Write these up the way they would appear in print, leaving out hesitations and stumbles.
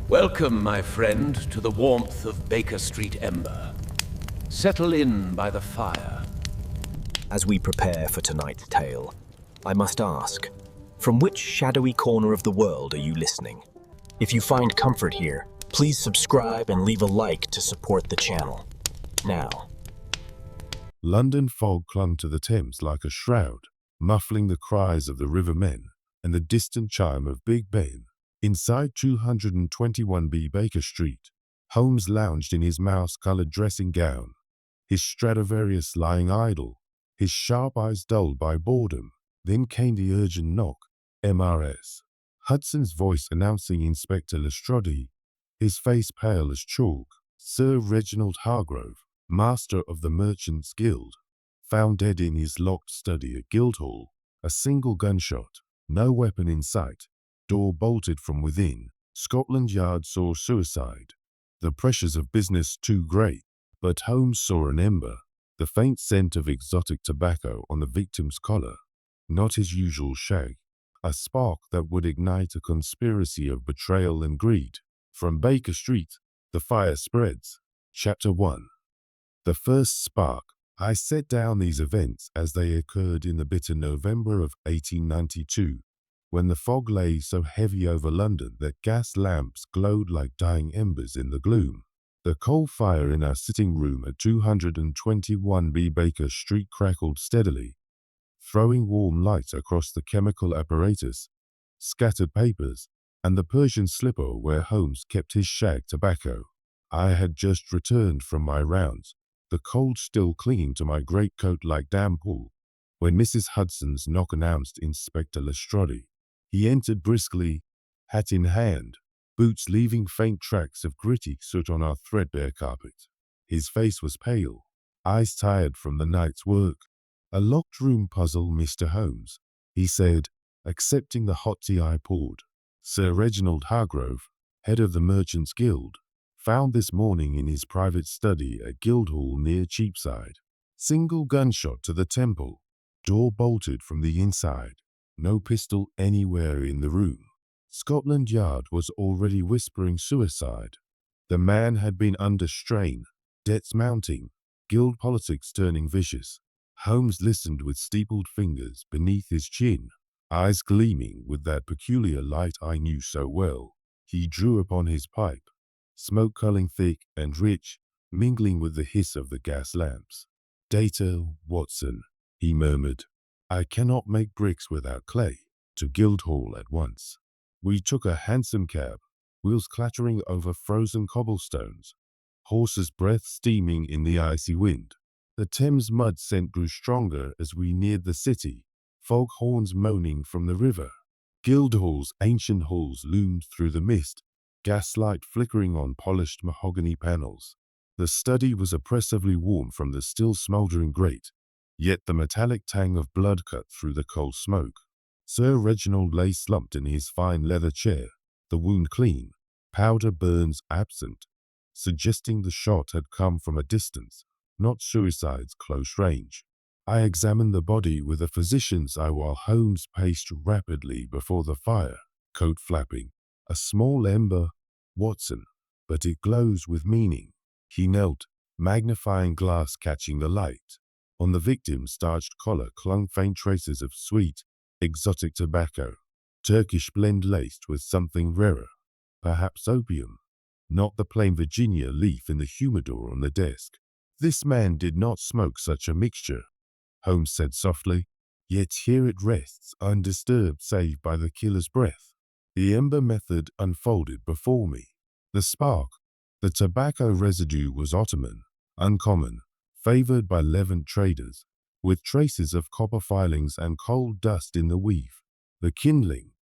Welcome, my friend, to the warmth of Baker Street Ember. Settle in by the fire. As we prepare for tonight's tale, I must ask, from which shadowy corner of the world are you listening? If you find comfort here, please subscribe and leave a like to support the channel. Now. London fog clung to the Thames like a shroud, muffling the cries of the rivermen and the distant chime of Big Ben. Inside 221B Baker Street, Holmes lounged in his mouse-colored dressing gown, his Stradivarius lying idle, his sharp eyes dulled by boredom. Then came the urgent knock. MRS. Hudson's voice announcing Inspector Lestrade, his face pale as chalk. Sir Reginald Hargrove, master of the Merchants' Guild, found dead in his locked study at Guildhall. A single gunshot, no weapon in sight. Door bolted from within. Scotland Yard saw suicide. The pressures of business too great. But Holmes saw an ember, the faint scent of exotic tobacco on the victim's collar. Not his usual shag. A spark that would ignite a conspiracy of betrayal and greed. From Baker Street, the fire spreads. Chapter 1. The first spark. I set down these events as they occurred in the bitter November of 1892. When the fog lay so heavy over London that gas lamps glowed like dying embers in the gloom. The coal fire in our sitting room at 221B Baker Street crackled steadily, throwing warm light across the chemical apparatus, scattered papers, and the Persian slipper where Holmes kept his shag tobacco. I had just returned from my rounds, the cold still clinging to my greatcoat like damp wool, when Mrs. Hudson's knock announced Inspector Lestrade. He entered briskly, hat in hand, boots leaving faint tracks of gritty soot on our threadbare carpet. His face was pale, eyes tired from the night's work. "A locked room puzzle, Mr. Holmes," he said, accepting the hot tea I poured. "Sir Reginald Hargrove, head of the Merchants' Guild, found this morning in his private study at Guildhall near Cheapside. Single gunshot to the temple, door bolted from the inside. No pistol anywhere in the room. Scotland Yard was already whispering suicide. The man had been under strain, debts mounting, guild politics turning vicious." Holmes listened with steepled fingers beneath his chin, eyes gleaming with that peculiar light I knew so well. He drew upon his pipe, smoke curling thick and rich, mingling with the hiss of the gas lamps. "Data, Watson," he murmured. "I cannot make bricks without clay. To Guildhall at once." We took a hansom cab, wheels clattering over frozen cobblestones, horses' breath steaming in the icy wind. The Thames mud scent grew stronger as we neared the city, fog horns moaning from the river. Guildhall's ancient halls loomed through the mist, gaslight flickering on polished mahogany panels. The study was oppressively warm from the still smouldering grate, yet the metallic tang of blood cut through the cold smoke. Sir Reginald lay slumped in his fine leather chair, the wound clean, powder burns absent, suggesting the shot had come from a distance, not suicide's close range. I examined the body with a physician's eye while Holmes paced rapidly before the fire, coat flapping. "A small ember, Watson, but it glows with meaning." He knelt, magnifying glass catching the light. On the victim's starched collar clung faint traces of sweet, exotic tobacco, Turkish blend laced with something rarer, perhaps opium, not the plain Virginia leaf in the humidor on the desk. "This man did not smoke such a mixture," Holmes said softly, "yet here it rests undisturbed save by the killer's breath." The ember method unfolded before me. The spark, the tobacco residue was Ottoman, uncommon, favored by Levant traders, with traces of copper filings and coal dust in the weave. The kindling,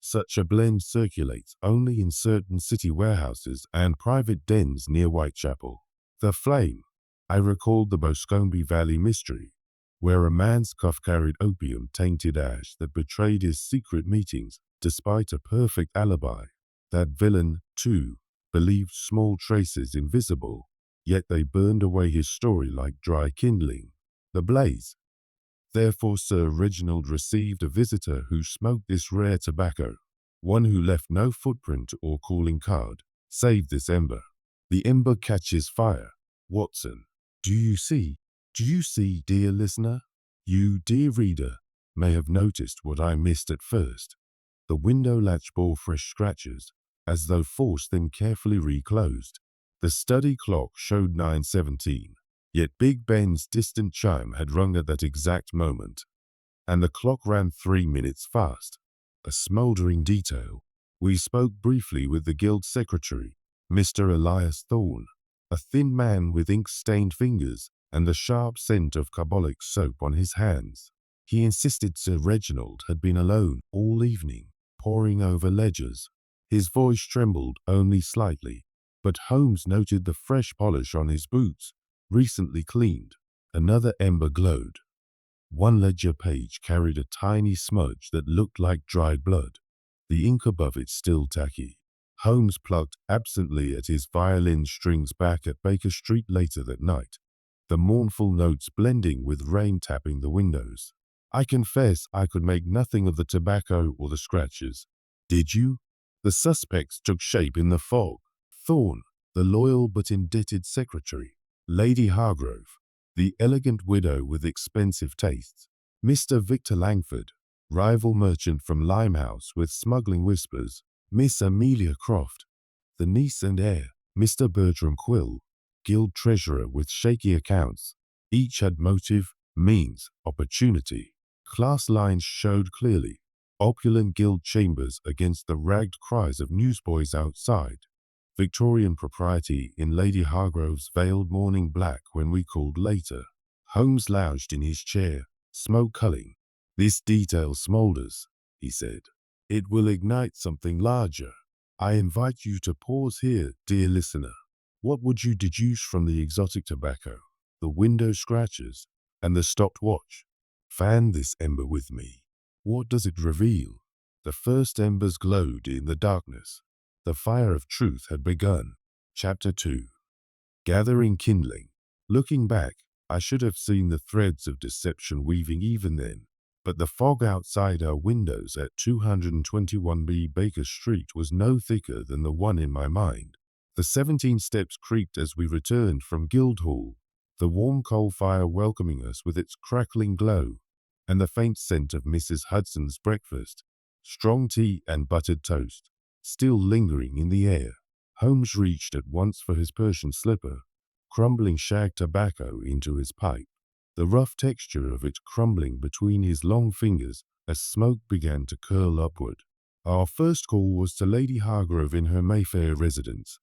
such a blend circulates only in certain city warehouses and private dens near Whitechapel. The flame, I recalled the Boscombe Valley mystery, where a man's cough carried opium-tainted ash that betrayed his secret meetings despite a perfect alibi. That villain, too, believed small traces invisible, yet they burned away his story like dry kindling. The blaze. Therefore Sir Reginald received a visitor who smoked this rare tobacco, one who left no footprint or calling card. Save this ember. The ember catches fire. Watson, do you see? Do you see, dear listener? You, dear reader, may have noticed what I missed at first. The window latch bore fresh scratches, as though forced then carefully reclosed. The study clock showed 9:17, yet Big Ben's distant chime had rung at that exact moment, and the clock ran 3 minutes fast. A smouldering detail. We spoke briefly with the guild secretary, Mr. Elias Thorne, a thin man with ink-stained fingers and the sharp scent of carbolic soap on his hands. He insisted Sir Reginald had been alone all evening, poring over ledgers. His voice trembled only slightly, but Holmes noted the fresh polish on his boots, recently cleaned. Another ember glowed. One ledger page carried a tiny smudge that looked like dried blood, the ink above it still tacky. Holmes plucked absently at his violin strings back at Baker Street later that night, the mournful notes blending with rain tapping the windows. I confess I could make nothing of the tobacco or the scratches. Did you? The suspects took shape in the fog. Thorne, the loyal but indebted secretary. Lady Hargrove, the elegant widow with expensive tastes. Mr. Victor Langford, rival merchant from Limehouse with smuggling whispers. Miss Amelia Croft, the niece and heir. Mr. Bertram Quill, guild treasurer with shaky accounts. Each had motive, means, opportunity. Class lines showed clearly. Opulent guild chambers against the ragged cries of newsboys outside. Victorian propriety in Lady Hargrove's veiled morning black when we called later. Holmes lounged in his chair, smoke culling. This detail smoulders, he said. It will ignite something larger. I invite you to pause here, dear listener. What would you deduce from the exotic tobacco, the window scratches, and the stopped watch? Fan this ember with me. What does it reveal? The first embers glowed in the darkness. The fire of truth had begun. Chapter 2. Gathering kindling. Looking back, I should have seen the threads of deception weaving even then, but the fog outside our windows at 221B Baker Street was no thicker than the one in my mind. The 17 steps creaked as we returned from Guildhall, the warm coal fire welcoming us with its crackling glow, and the faint scent of Mrs. Hudson's breakfast, strong tea and buttered toast, still lingering in the air. Holmes reached at once for his Persian slipper, crumbling shag tobacco into his pipe, the rough texture of it crumbling between his long fingers as smoke began to curl upward. Our first call was to Lady Hargrove in her Mayfair residence,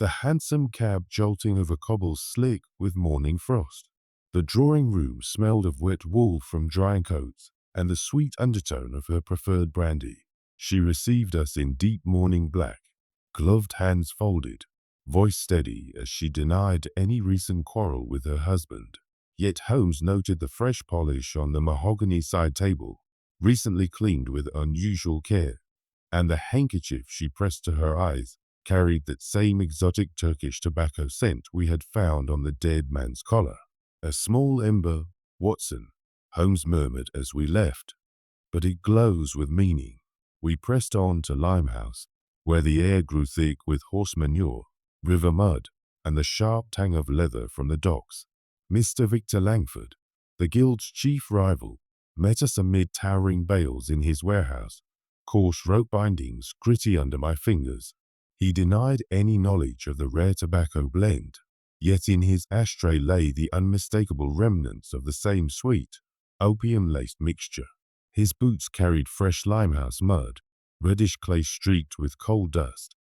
the handsome cab jolting over cobbles slick with morning frost. The drawing room smelled of wet wool from drying coats and the sweet undertone of her preferred brandy. She received us in deep mourning black, gloved hands folded, voice steady as she denied any recent quarrel with her husband. Yet Holmes noted the fresh polish on the mahogany side table, recently cleaned with unusual care, and the handkerchief she pressed to her eyes carried that same exotic Turkish tobacco scent we had found on the dead man's collar. A small ember, Watson, Holmes murmured as we left, but it glows with meaning. We pressed on to Limehouse, where the air grew thick with horse manure, river mud, and the sharp tang of leather from the docks. Mr. Victor Langford, the guild's chief rival, met us amid towering bales in his warehouse, coarse rope bindings gritty under my fingers. He denied any knowledge of the rare tobacco blend, yet in his ashtray lay the unmistakable remnants of the same sweet, opium-laced mixture. His boots carried fresh Limehouse mud, reddish clay streaked with coal dust,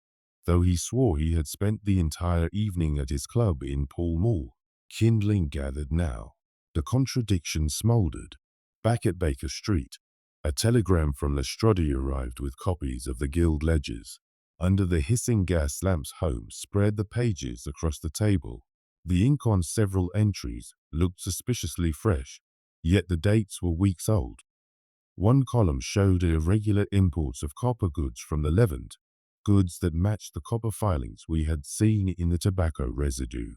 though he swore he had spent the entire evening at his club in Pall Mall. Kindling gathered now. The contradiction smoldered. Back at Baker Street, a telegram from Lestrade arrived with copies of the guild ledgers. Under the hissing gas lamps, Holmes spread the pages across the table. The ink on several entries looked suspiciously fresh, yet the dates were weeks old. One column showed irregular imports of copper goods from the Levant, goods that matched the copper filings we had seen in the tobacco residue.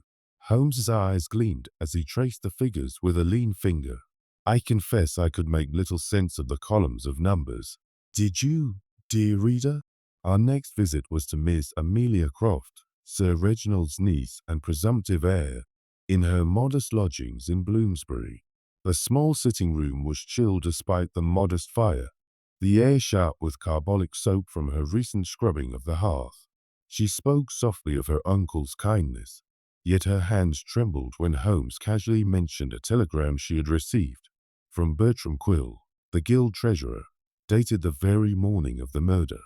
Holmes's eyes gleamed as he traced the figures with a lean finger. I confess I could make little sense of the columns of numbers. Did you, dear reader? Our next visit was to Miss Amelia Croft, Sir Reginald's niece and presumptive heir, in her modest lodgings in Bloomsbury. The small sitting room was chill despite the modest fire, the air sharp with carbolic soap from her recent scrubbing of the hearth. She spoke softly of her uncle's kindness, yet her hands trembled when Holmes casually mentioned a telegram she had received from Bertram Quill, the guild treasurer, dated the very morning of the murder.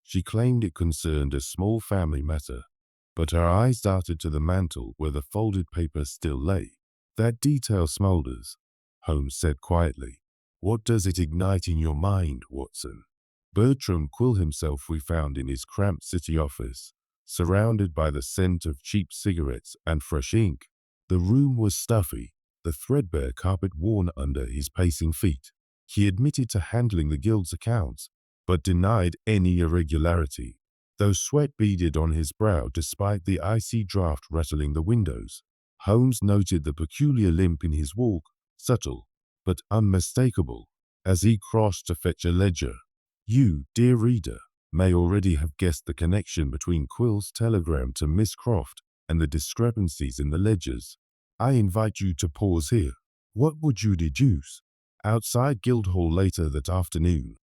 She claimed it concerned a small family matter, but her eyes darted to the mantel where the folded paper still lay. That detail smolders, Holmes said quietly. What does it ignite in your mind, Watson? Bertram Quill himself we found in his cramped city office, surrounded by the scent of cheap cigarettes and fresh ink. The room was stuffy, the threadbare carpet worn under his pacing feet. He admitted to handling the guild's accounts, but denied any irregularity, though sweat beaded on his brow despite the icy draught rattling the windows. Holmes noted the peculiar limp in his walk, subtle but unmistakable, as he crossed to fetch a ledger. You, dear reader, may already have guessed the connection between Quill's telegram to Miss Croft and the discrepancies in the ledgers. I invite you to pause here. What would you deduce? Outside Guildhall later that afternoon,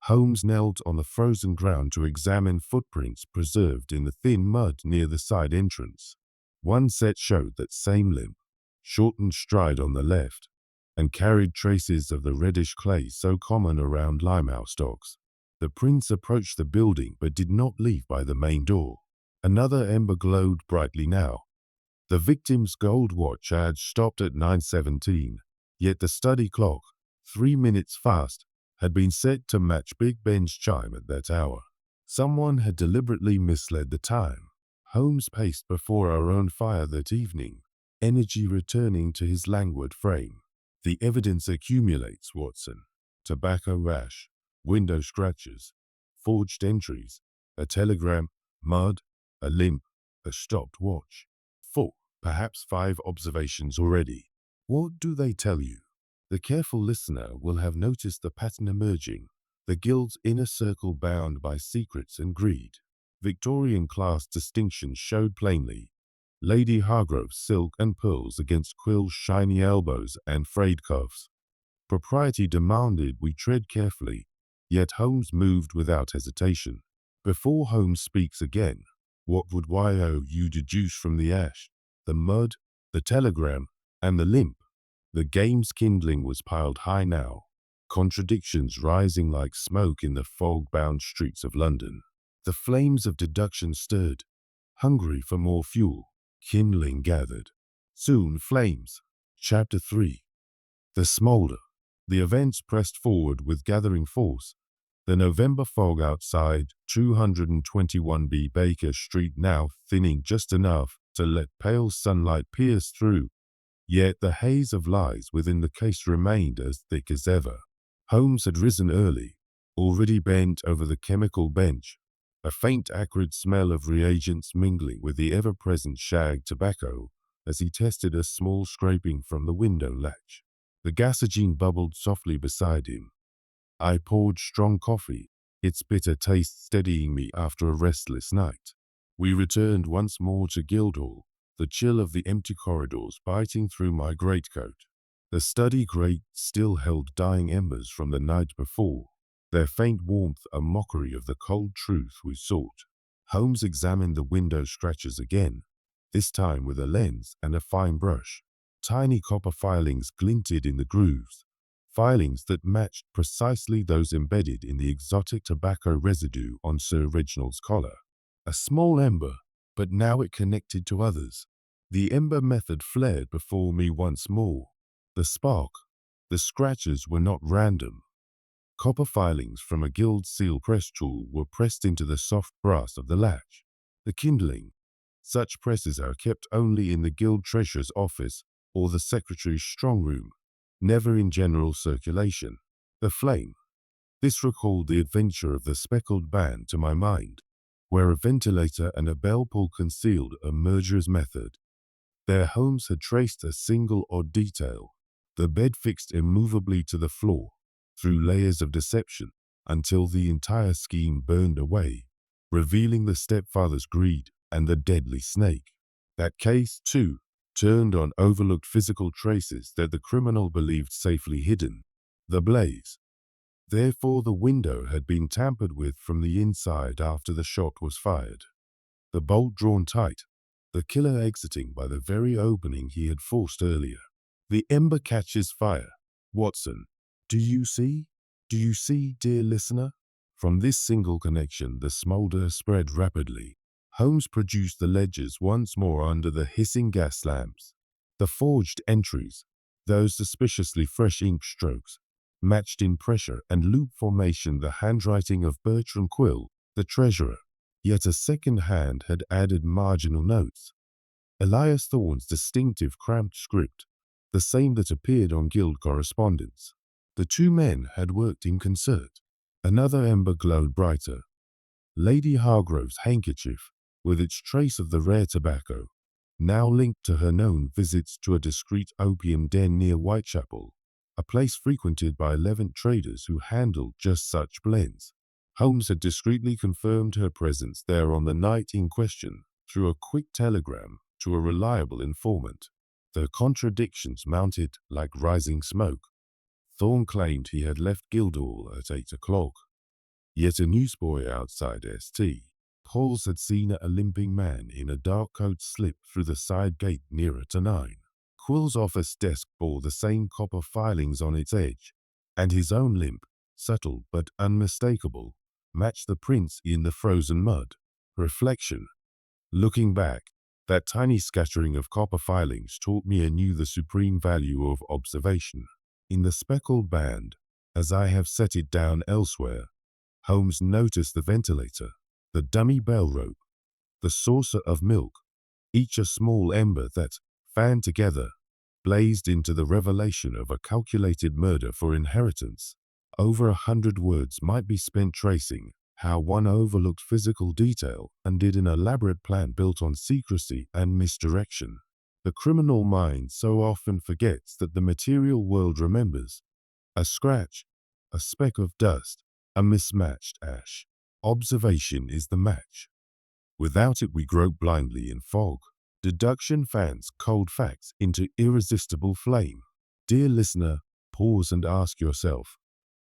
Holmes knelt on the frozen ground to examine footprints preserved in the thin mud near the side entrance. One set showed that same limp, shortened stride on the left, and carried traces of the reddish clay so common around limehouse docks. The prints approached the building but did not leave by the main door. Another ember glowed brightly now. The victim's gold watch had stopped at 9:17, yet the study clock, 3 minutes fast, had been set to match Big Ben's chime at that hour. Someone had deliberately misled the time. Holmes paced before our own fire that evening, energy returning to his languid frame. The evidence accumulates, Watson. Tobacco ash, window scratches, forged entries, a telegram, mud, a limp, a stopped watch. 4, perhaps 5 observations already. What do they tell you? The careful listener will have noticed the pattern emerging, the guild's inner circle bound by secrets and greed. Victorian class distinctions showed plainly. Lady Hargrove's silk and pearls against Quill's shiny elbows and frayed cuffs. Propriety demanded we tread carefully, yet Holmes moved without hesitation. Before Holmes speaks again, what would you deduce from the ash, the mud, the telegram, and the limp? The game's kindling was piled high now, contradictions rising like smoke in the fog-bound streets of London. The flames of deduction stirred, hungry for more fuel. Kindling gathered. Soon flames. Chapter 3. The smolder. The events pressed forward with gathering force. The November fog outside 221B Baker Street now thinning just enough to let pale sunlight pierce through, yet the haze of lies within the case remained as thick as ever. Holmes had risen early, already bent over the chemical bench, a faint acrid smell of reagents mingling with the ever-present shag tobacco as he tested a small scraping from the window latch. The gasogene bubbled softly beside him. I poured strong coffee, its bitter taste steadying me after a restless night. We returned once more to Guildhall, the chill of the empty corridors biting through my greatcoat. The study grate still held dying embers from the night before, their faint warmth a mockery of the cold truth we sought. Holmes examined the window scratches again, this time with a lens and a fine brush. Tiny copper filings glinted in the grooves, filings that matched precisely those embedded in the exotic tobacco residue on Sir Reginald's collar. A small ember, but now it connected to others. The ember method flared before me once more. The spark, the scratches were not random. Copper filings from a gilt seal press tool were pressed into the soft brass of the latch. The kindling. Such presses are kept only in the guild treasurer's office or the secretary's strong room, never in general circulation. The flame. This recalled the adventure of the speckled band to my mind, where a ventilator and a bell pull concealed a murderer's method. There Holmes had traced a single odd detail, the bed fixed immovably to the floor, through layers of deception, until the entire scheme burned away. revealing the stepfather's greed and the deadly snake. That case, too, turned on overlooked physical traces that the criminal believed safely hidden. The blaze. Therefore, the window had been tampered with from the inside after the shot was fired. The bolt drawn tight, the killer exiting by the very opening he had forced earlier. The ember catches fire. Watson, do you see? Do you see, dear listener? From this single connection, the smolder spread rapidly. Holmes produced the ledgers once more under the hissing gas lamps. The forged entries, those suspiciously fresh ink strokes, matched in pressure and loop formation the handwriting of Bertram Quill, the treasurer. Yet a second hand had added marginal notes. Elias Thorne's distinctive cramped script, the same that appeared on guild correspondence. The two men had worked in concert. Another ember glowed brighter. Lady Hargrove's handkerchief, with its trace of the rare tobacco, now linked to her known visits to a discreet opium den near Whitechapel, a place frequented by Levant traders who handled just such blends. Holmes had discreetly confirmed her presence there on the night in question through a quick telegram to a reliable informant. The contradictions mounted like rising smoke. Thorne claimed he had left Guildhall at 8 o'clock. Yet a newsboy outside St. Paul's had seen a limping man in a dark coat slip through the side gate nearer to 9. Quill's office desk bore the same copper filings on its edge, and his own limp, subtle but unmistakable, matched the prints in the frozen mud. Reflection. Looking back, that tiny scattering of copper filings taught me anew the supreme value of observation. In the speckled band, as I have set it down elsewhere, Holmes noticed the ventilator, the dummy bell rope, the saucer of milk, each a small ember that, fanned together, blazed into the revelation of a calculated murder for inheritance. Over 100 words might be spent tracing how one overlooked physical detail and did an elaborate plan built on secrecy and misdirection. The criminal mind so often forgets that the material world remembers. A scratch, a speck of dust, a mismatched ash. Observation is the match. Without it we grope blindly in fog. Deduction fans cold facts into irresistible flame. Dear listener, pause and ask yourself,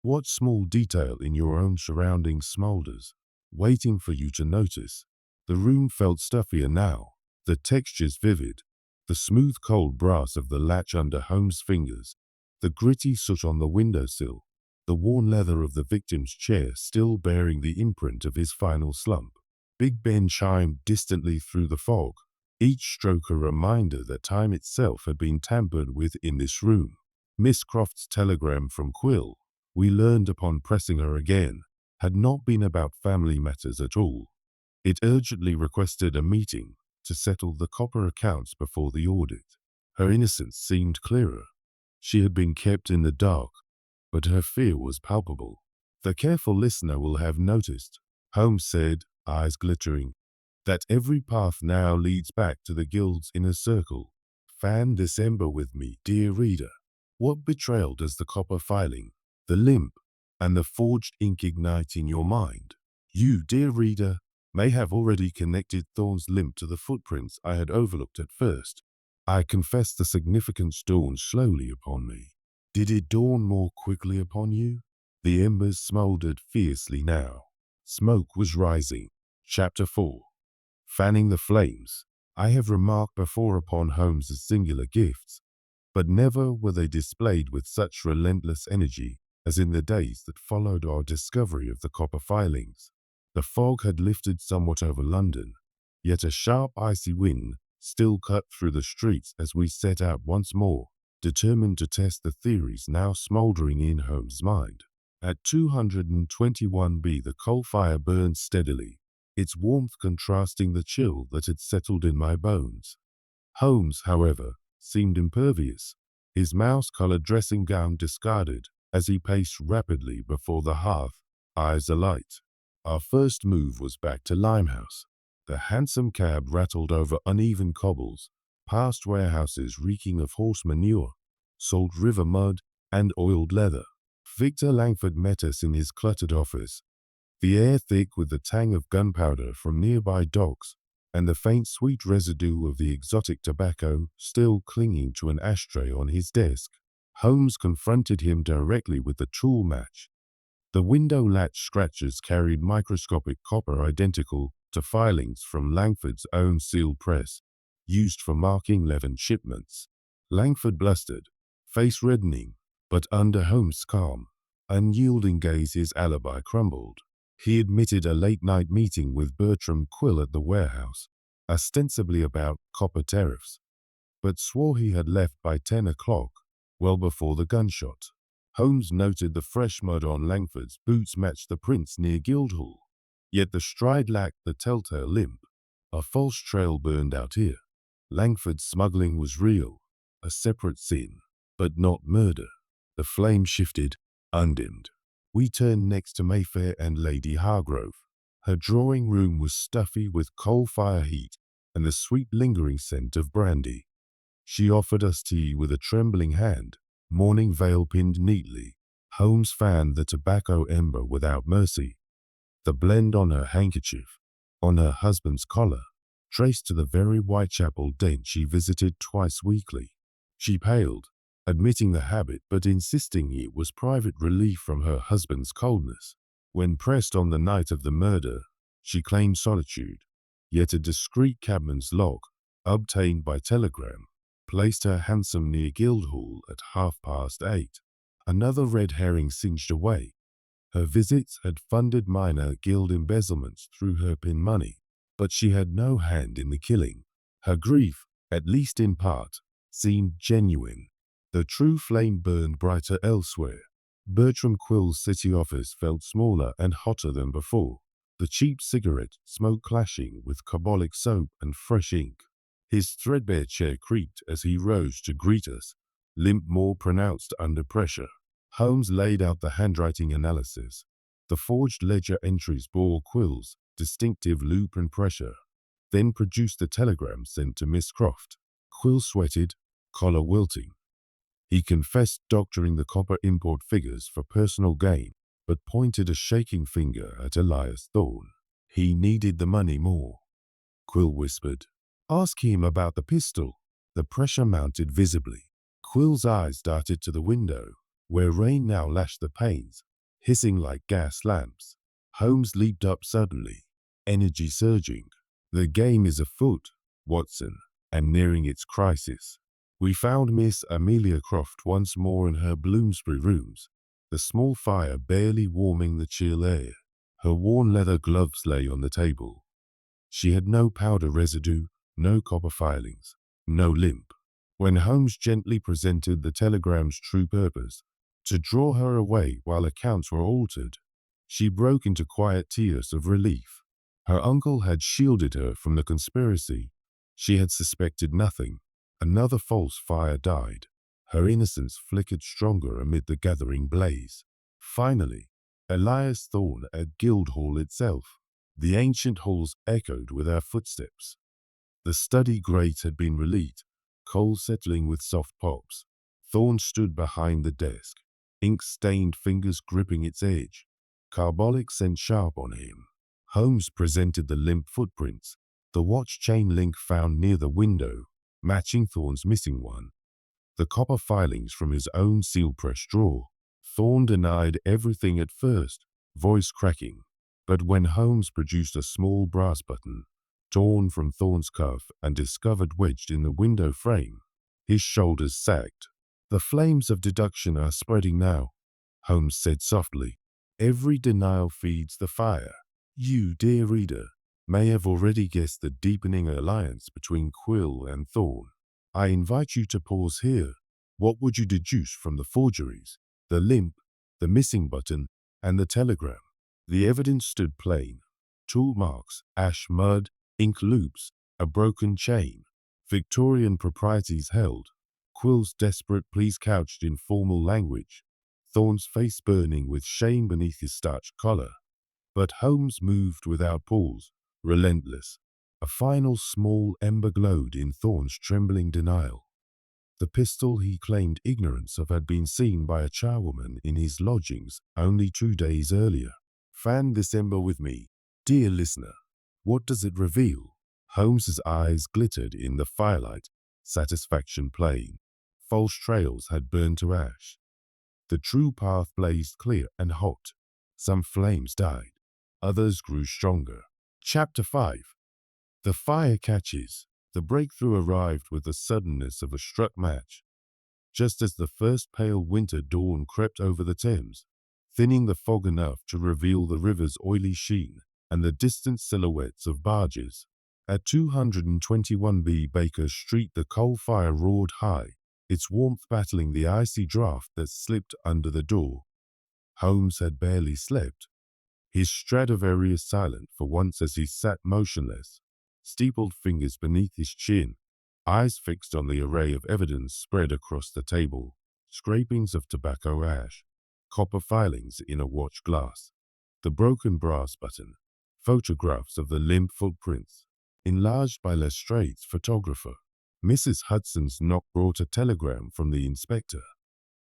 what small detail in your own surroundings smolders, waiting for you to notice? The room felt stuffier now, the textures vivid, the smooth cold brass of the latch under Holmes' fingers, the gritty soot on the windowsill, the worn leather of the victim's chair still bearing the imprint of his final slump. Big Ben chimed distantly through the fog, each stroke a reminder that time itself had been tampered with in this room. Miss Croft's telegram from Quill, we learned upon pressing her again, had not been about family matters at all. It urgently requested a meeting to settle the copper accounts before the audit. Her innocence seemed clearer. She had been kept in the dark, but her fear was palpable. The careful listener will have noticed, Holmes said, eyes glittering, that every path now leads back to the guild's inner circle. Fan this ember with me, dear reader. What betrayal does the copper filing, the limp, and the forged ink ignite in your mind? You, dear reader, may have already connected Thorne's limp to the footprints I had overlooked at first. I confess the significance dawned slowly upon me. Did it dawn more quickly upon you? The embers smoldered fiercely now. Smoke was rising. Chapter 4. Fanning the flames. I have remarked before upon Holmes' singular gifts, but never were they displayed with such relentless energy as in the days that followed our discovery of the copper filings. The fog had lifted somewhat over London, yet a sharp icy wind still cut through the streets as we set out once more, determined to test the theories now smouldering in Holmes' mind. At 221B the coal fire burned steadily, its warmth contrasting the chill that had settled in my bones. Holmes, however, seemed impervious, his mouse-colored dressing gown discarded as he paced rapidly before the hearth, eyes alight. Our first move was back to Limehouse. The hansom cab rattled over uneven cobbles, past warehouses reeking of horse manure, salt river mud, and oiled leather. Victor Langford met us in his cluttered office, the air thick with the tang of gunpowder from nearby docks and the faint sweet residue of the exotic tobacco still clinging to an ashtray on his desk. Holmes confronted him directly with the tool match. The window latch scratches carried microscopic copper identical to filings from Langford's own seal press, used for marking leavened shipments. Langford blustered, face reddening, but under Holmes' calm, unyielding gaze his alibi crumbled. He admitted a late-night meeting with Bertram Quill at the warehouse, ostensibly about copper tariffs, but swore he had left by 10 o'clock, well before the gunshot. Holmes noted the fresh mud on Langford's boots matched the prints near Guildhall, yet the stride lacked the telltale limp. A false trail burned out here. Langford's smuggling was real, a separate sin, but not murder. The flame shifted, undimmed. We turned next to Mayfair and Lady Hargrove. Her drawing room was stuffy with coal fire heat and the sweet lingering scent of brandy. She offered us tea with a trembling hand, mourning veil pinned neatly. Holmes fanned the tobacco ember without mercy. The blend on her handkerchief, on her husband's collar, traced to the very Whitechapel dent she visited twice weekly. She paled, admitting the habit but insisting it was private relief from her husband's coldness. When pressed on the night of the murder, she claimed solitude, yet a discreet cabman's log, obtained by telegram, placed her hansom near Guildhall at 8:30. Another red herring singed away. Her visits had funded minor guild embezzlements through her pin money, but she had no hand in the killing. Her grief, at least in part, seemed genuine. The true flame burned brighter elsewhere. Bertram Quill's city office felt smaller and hotter than before, the cheap cigarette smoke clashing with carbolic soap and fresh ink. His threadbare chair creaked as he rose to greet us, limp more pronounced under pressure. Holmes laid out the handwriting analysis. The forged ledger entries bore Quill's distinctive loop and pressure, then produced the telegram sent to Miss Croft. Quill sweated, collar wilting. He confessed doctoring the copper import figures for personal gain, but pointed a shaking finger at Elias Thorne. He needed the money more. Quill whispered, "Ask him about the pistol." The pressure mounted visibly. Quill's eyes darted to the window, where rain now lashed the panes, hissing like gas lamps. Holmes leaped up suddenly, energy surging. "The game is afoot, Watson, and nearing its crisis." We found Miss Amelia Croft once more in her Bloomsbury rooms, the small fire barely warming the chill air. Her worn leather gloves lay on the table. She had no powder residue, no copper filings, no limp. When Holmes gently presented the telegram's true purpose, to draw her away while accounts were altered, she broke into quiet tears of relief. Her uncle had shielded her from the conspiracy. She had suspected nothing. Another false fire died. Her innocence flickered stronger amid the gathering blaze. Finally, Elias Thorne at Guildhall itself. The ancient halls echoed with our footsteps. The study grate had been relit, coal settling with soft pops. Thorne stood behind the desk, ink-stained fingers gripping its edge, carbolic scent sharp on him. Holmes presented the limp footprints, the watch chain link found near the window, matching Thorne's missing one. The copper filings from his own seal-press drawer. Thorne denied everything at first, voice cracking, but when Holmes produced a small brass button, torn from Thorne's cuff and discovered wedged in the window frame, his shoulders sagged. "The flames of deduction are spreading now," Holmes said softly. "Every denial feeds the fire. You, dear reader, may have already guessed the deepening alliance between Quill and Thorne. I invite you to pause here. What would you deduce from the forgeries, the limp, the missing button, and the telegram?" The evidence stood plain. Tool marks, ash mud, ink loops, a broken chain. Victorian proprieties held. Quill's desperate pleas couched in formal language. Thorne's face burning with shame beneath his starched collar. But Holmes moved without pause, relentless. A final small ember glowed in Thorne's trembling denial. The pistol he claimed ignorance of had been seen by a charwoman in his lodgings only 2 days earlier. Fan this ember with me. Dear listener, what does it reveal? Holmes's eyes glittered in the firelight, satisfaction plain. False trails had burned to ash. The true path blazed clear and hot. Some flames died. Others grew stronger. Chapter 5. The fire catches. The breakthrough arrived with the suddenness of a struck match, just as the first pale winter dawn crept over the Thames, thinning the fog enough to reveal the river's oily sheen and the distant silhouettes of barges. At 221B Baker Street, the coal fire roared high, its warmth battling the icy draught that slipped under the door. Holmes had barely slept, his Stradivarius silent for once as he sat motionless, steepled fingers beneath his chin, eyes fixed on the array of evidence spread across the table, scrapings of tobacco ash, copper filings in a watch glass, the broken brass button, photographs of the limp footprints, enlarged by Lestrade's photographer. Mrs. Hudson's knock brought a telegram from the inspector.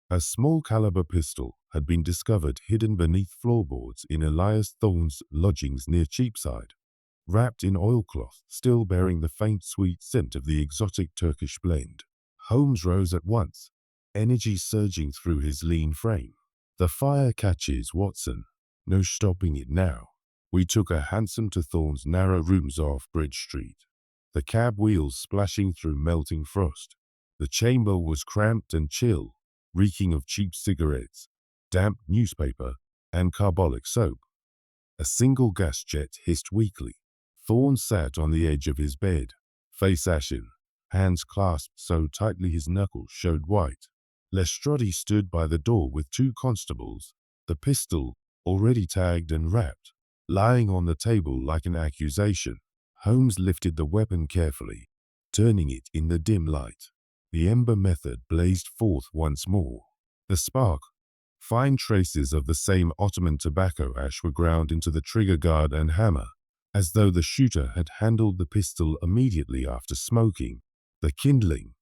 A small caliber pistol had been discovered hidden beneath floorboards in Elias Thorne's lodgings near Cheapside, wrapped in oilcloth, still bearing the faint sweet scent of the exotic Turkish blend. Holmes rose at once, energy surging through his lean frame. The fire catches, Watson. No stopping it now. We took a hansom to Thorne's narrow rooms off Bridge Street, the cab wheels splashing through melting frost. The chamber was cramped and chill, reeking of cheap cigarettes, damp newspaper, and carbolic soap. A single gas jet hissed weakly. Thorne sat on the edge of his bed, face ashen, hands clasped so tightly his knuckles showed white. Lestrade stood by the door with two constables, the pistol, already tagged and wrapped, lying on the table like an accusation. Holmes lifted the weapon carefully, turning it in the dim light. The ember method blazed forth once more. The spark, fine traces of the same Ottoman tobacco ash were ground into the trigger guard and hammer, as though the shooter had handled the pistol immediately after smoking. The kindling.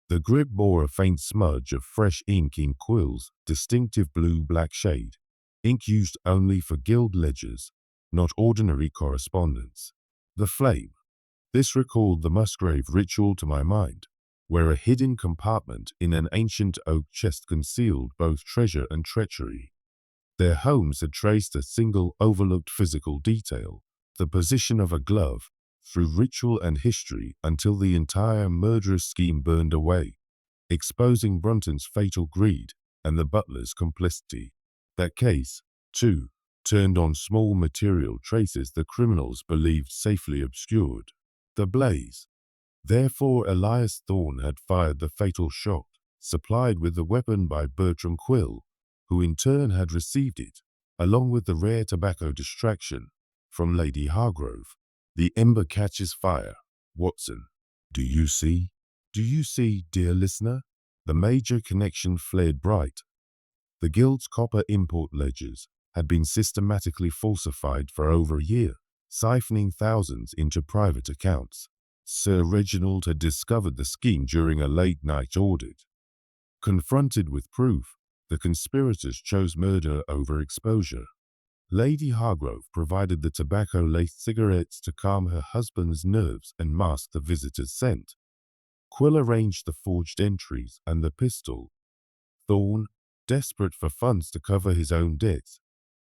The grip bore a faint smudge of fresh ink in Quill's distinctive blue-black shade, ink used only for gilt ledgers, not ordinary correspondence. The flame. This recalled the Musgrave ritual to my mind, where a hidden compartment in an ancient oak chest concealed both treasure and treachery. Their Holmes had traced a single overlooked physical detail, the position of a glove, through ritual and history until the entire murderous scheme burned away, exposing Brunton's fatal greed and the butler's complicity. That case, too, turned on small material traces the criminals believed safely obscured. The blaze. Therefore Elias Thorne had fired the fatal shot, supplied with the weapon by Bertram Quill, who in turn had received it, along with the rare tobacco distraction, from Lady Hargrove. The ember catches fire, Watson. Do you see? Do you see, dear listener? The major connection flared bright. The Guild's copper import ledgers had been systematically falsified for over a year, siphoning thousands into private accounts. Sir Reginald had discovered the scheme during a late-night audit. Confronted with proof, the conspirators chose murder over exposure. Lady Hargrove provided the tobacco-laced cigarettes to calm her husband's nerves and mask the visitor's scent. Quill arranged the forged entries and the pistol. Thorne, desperate for funds to cover his own debts,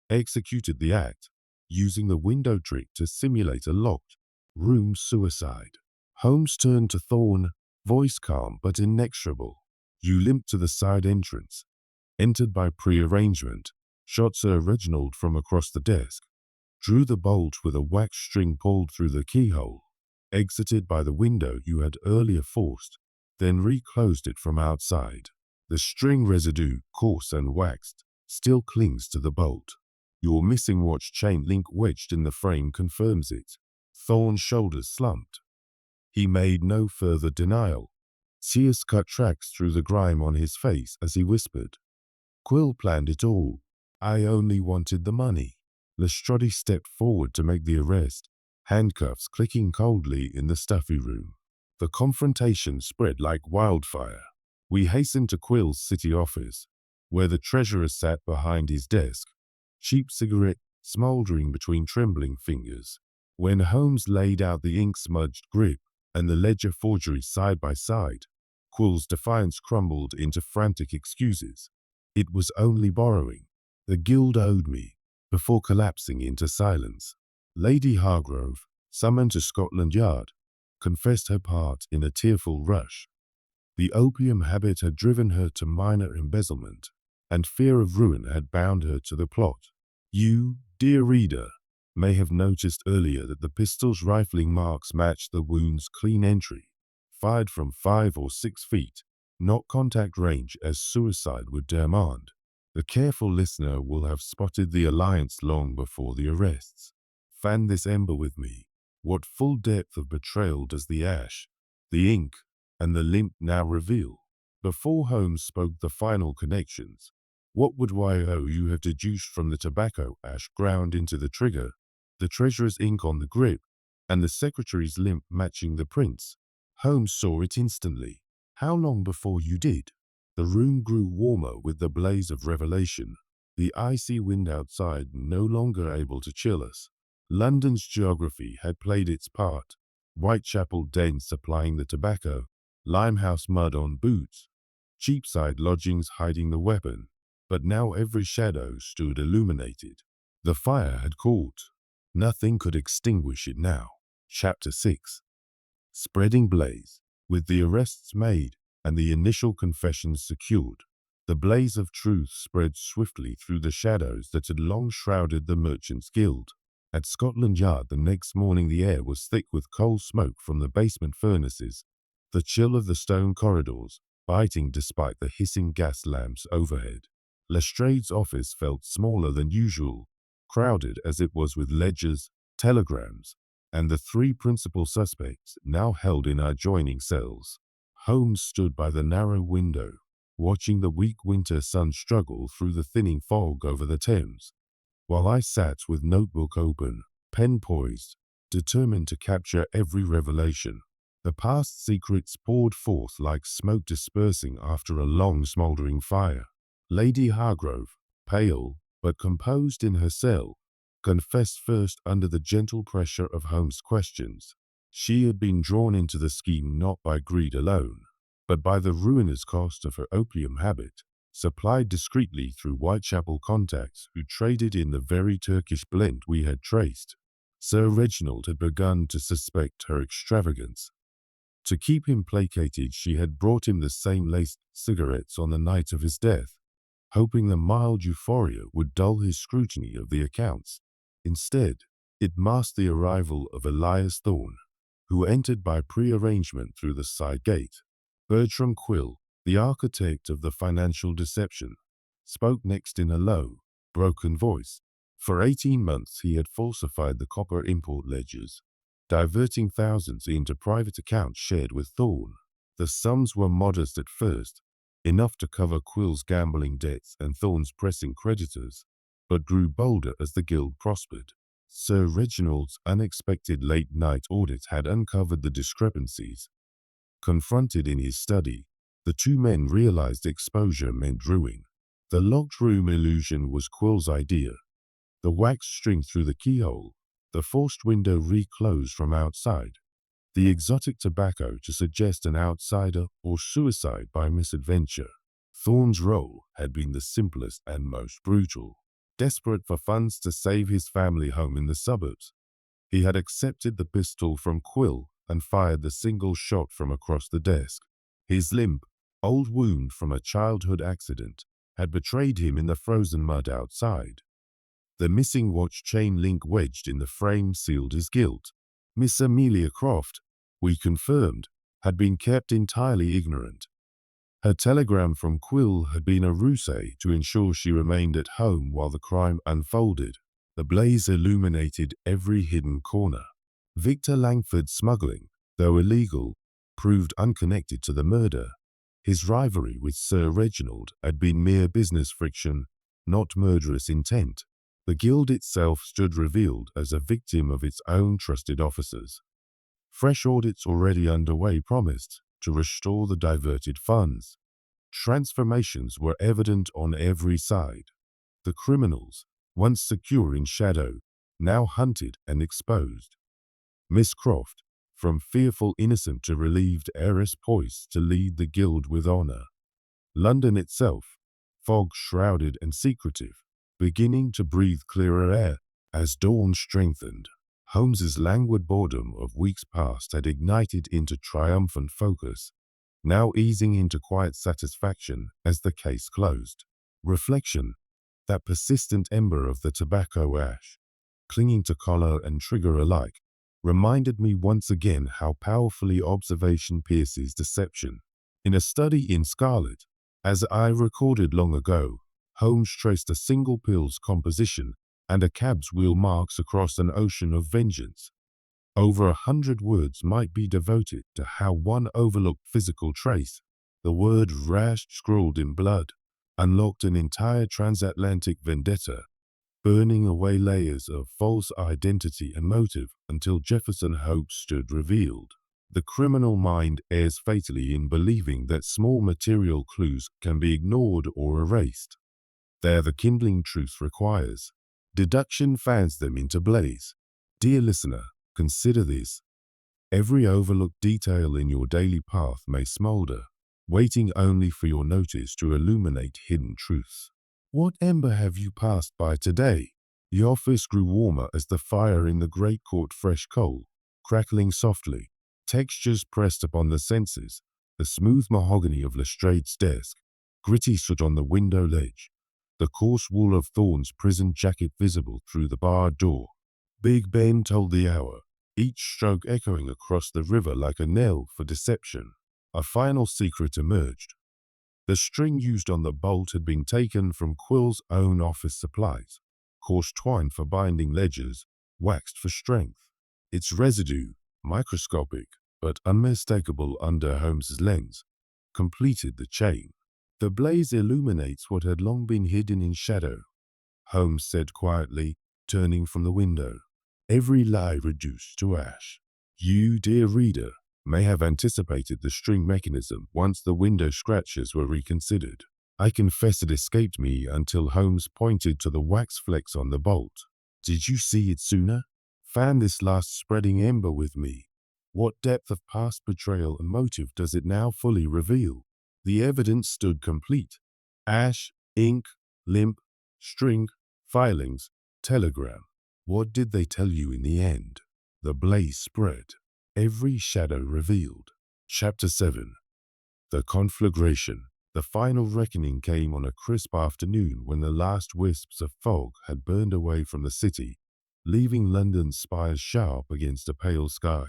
executed the act, using the window trick to simulate a locked room suicide. Holmes turned to Thorne, voice calm but inexorable. You limped to the side entrance, entered by pre-arrangement, shot Sir Reginald from across the desk, drew the bolt with a wax string pulled through the keyhole, exited by the window you had earlier forced, then reclosed it from outside. The string residue, coarse and waxed, still clings to the bolt. Your missing watch chain link wedged in the frame confirms it. Thorne's shoulders slumped. He made no further denial. Tears cut tracks through the grime on his face as he whispered, Quill planned it all. I only wanted the money. Lestrade stepped forward to make the arrest, handcuffs clicking coldly in the stuffy room. The confrontation spread like wildfire. We hastened to Quill's city office, where the treasurer sat behind his desk, cheap cigarette smouldering between trembling fingers. When Holmes laid out the ink-smudged grip and the ledger forgery side by side, Quill's defiance crumbled into frantic excuses. It was only borrowing. The guild owed me, before collapsing into silence. Lady Hargrove, summoned to Scotland Yard, confessed her part in a tearful rush. The opium habit had driven her to minor embezzlement, and fear of ruin had bound her to the plot. You, dear reader, may have noticed earlier that the pistol's rifling marks matched the wound's clean entry, fired from 5 or 6 feet, not contact range as suicide would demand. The careful listener will have spotted the alliance long before the arrests. Fan this ember with me. What full depth of betrayal does the ash, the ink, and the limp now reveal? Before Holmes spoke the final connections, what would you have deduced from the tobacco ash ground into the trigger, the treasurer's ink on the grip, and the secretary's limp matching the prints? Holmes saw it instantly. How long before you did? The room grew warmer with the blaze of revelation, the icy wind outside no longer able to chill us. London's geography had played its part, Whitechapel dens supplying the tobacco, Limehouse mud on boots, Cheapside lodgings hiding the weapon, but now every shadow stood illuminated. The fire had caught. Nothing could extinguish it now. Chapter 6. Spreading blaze. With the arrests made and the initial confessions secured, the blaze of truth spread swiftly through the shadows that had long shrouded the Merchants' Guild. At Scotland Yard the next morning the air was thick with coal smoke from the basement furnaces, the chill of the stone corridors biting despite the hissing gas lamps overhead. Lestrade's office felt smaller than usual, crowded as it was with ledgers, telegrams, and the 3 principal suspects now held in adjoining cells. Holmes stood by the narrow window, watching the weak winter sun struggle through the thinning fog over the Thames, while I sat with notebook open, pen poised, determined to capture every revelation. The past secrets poured forth like smoke dispersing after a long smouldering fire. Lady Hargrove, pale but composed in her cell, confessed first under the gentle pressure of Holmes' questions. She had been drawn into the scheme not by greed alone, but by the ruinous cost of her opium habit, supplied discreetly through Whitechapel contacts who traded in the very Turkish blend we had traced. Sir Reginald had begun to suspect her extravagance. To keep him placated, she had brought him the same laced cigarettes on the night of his death, hoping the mild euphoria would dull his scrutiny of the accounts. Instead, it masked the arrival of Elias Thorne, who entered by pre-arrangement through the side gate. Bertram Quill, the architect of the financial deception, spoke next in a low, broken voice. For 18 months he had falsified the copper import ledgers, diverting thousands into private accounts shared with Thorne. The sums were modest at first, enough to cover Quill's gambling debts and Thorne's pressing creditors, but grew bolder as the guild prospered. Sir Reginald's unexpected late-night audit had uncovered the discrepancies. Confronted in his study, the 2 men realized exposure meant ruin. The locked room illusion was Quill's idea. The wax string through the keyhole, the forced window reclosed from outside, the exotic tobacco to suggest an outsider or suicide by misadventure. Thorne's role had been the simplest and most brutal. Desperate for funds to save his family home in the suburbs, he had accepted the pistol from Quill and fired the single shot from across the desk. His limp, old wound from a childhood accident had betrayed him in the frozen mud outside. The missing watch chain link wedged in the frame sealed his guilt. Miss Amelia Croft, we confirmed, had been kept entirely ignorant. Her telegram from Quill had been a ruse to ensure she remained at home while the crime unfolded. The blaze illuminated every hidden corner. Victor Langford's smuggling, though illegal, proved unconnected to the murder. His rivalry with Sir Reginald had been mere business friction, not murderous intent. The guild itself stood revealed as a victim of its own trusted officers. Fresh audits already underway promised to restore the diverted funds. Transformations were evident on every side. The criminals, once secure in shadow, now hunted and exposed. Miss Croft, from fearful innocent to relieved heiress poised to lead the guild with honor. London itself, fog-shrouded and secretive, beginning to breathe clearer air as dawn strengthened. Holmes's languid boredom of weeks past had ignited into triumphant focus, now easing into quiet satisfaction as the case closed. Reflection, that persistent ember of the tobacco ash, clinging to collar and trigger alike, reminded me once again how powerfully observation pierces deception. In A Study in Scarlet, as I recorded long ago, Holmes traced a single pill's composition and a cab's wheel marks across an ocean of vengeance. Over 100 words might be devoted to how one overlooked physical trace, the word rash scrawled in blood, unlocked an entire transatlantic vendetta, burning away layers of false identity and motive until Jefferson Hope stood revealed. The criminal mind errs fatally in believing that small material clues can be ignored or erased. They're the kindling truth requires. Deduction fans them into blaze. Dear listener, consider this. Every overlooked detail in your daily path may smolder, waiting only for your notice to illuminate hidden truths. What ember have you passed by today? The office grew warmer as the fire in the grate caught fresh coal, crackling softly. Textures pressed upon the senses, the smooth mahogany of Lestrade's desk, gritty soot on the window ledge, the coarse wool of Thorne's prison jacket visible through the barred door. Big Ben told the hour, each stroke echoing across the river like a knell for deception. A final secret emerged. The string used on the bolt had been taken from Quill's own office supplies, coarse twine for binding ledgers, waxed for strength. Its residue, microscopic but unmistakable under Holmes's lens, completed the chain. The blaze illuminates what had long been hidden in shadow, Holmes said quietly, turning from the window. Every lie reduced to ash. You, dear reader, may have anticipated the string mechanism once the window scratches were reconsidered. I confess it escaped me until Holmes pointed to the wax flecks on the bolt. Did you see it sooner? Fan this last spreading ember with me. What depth of past betrayal and motive does it now fully reveal? The evidence stood complete. Ash, ink, limp, string, filings, telegram. What did they tell you in the end? The blaze spread. Every shadow revealed. Chapter 7. The Conflagration. The final reckoning came on a crisp afternoon when the last wisps of fog had burned away from the city, leaving London's spires sharp against a pale sky.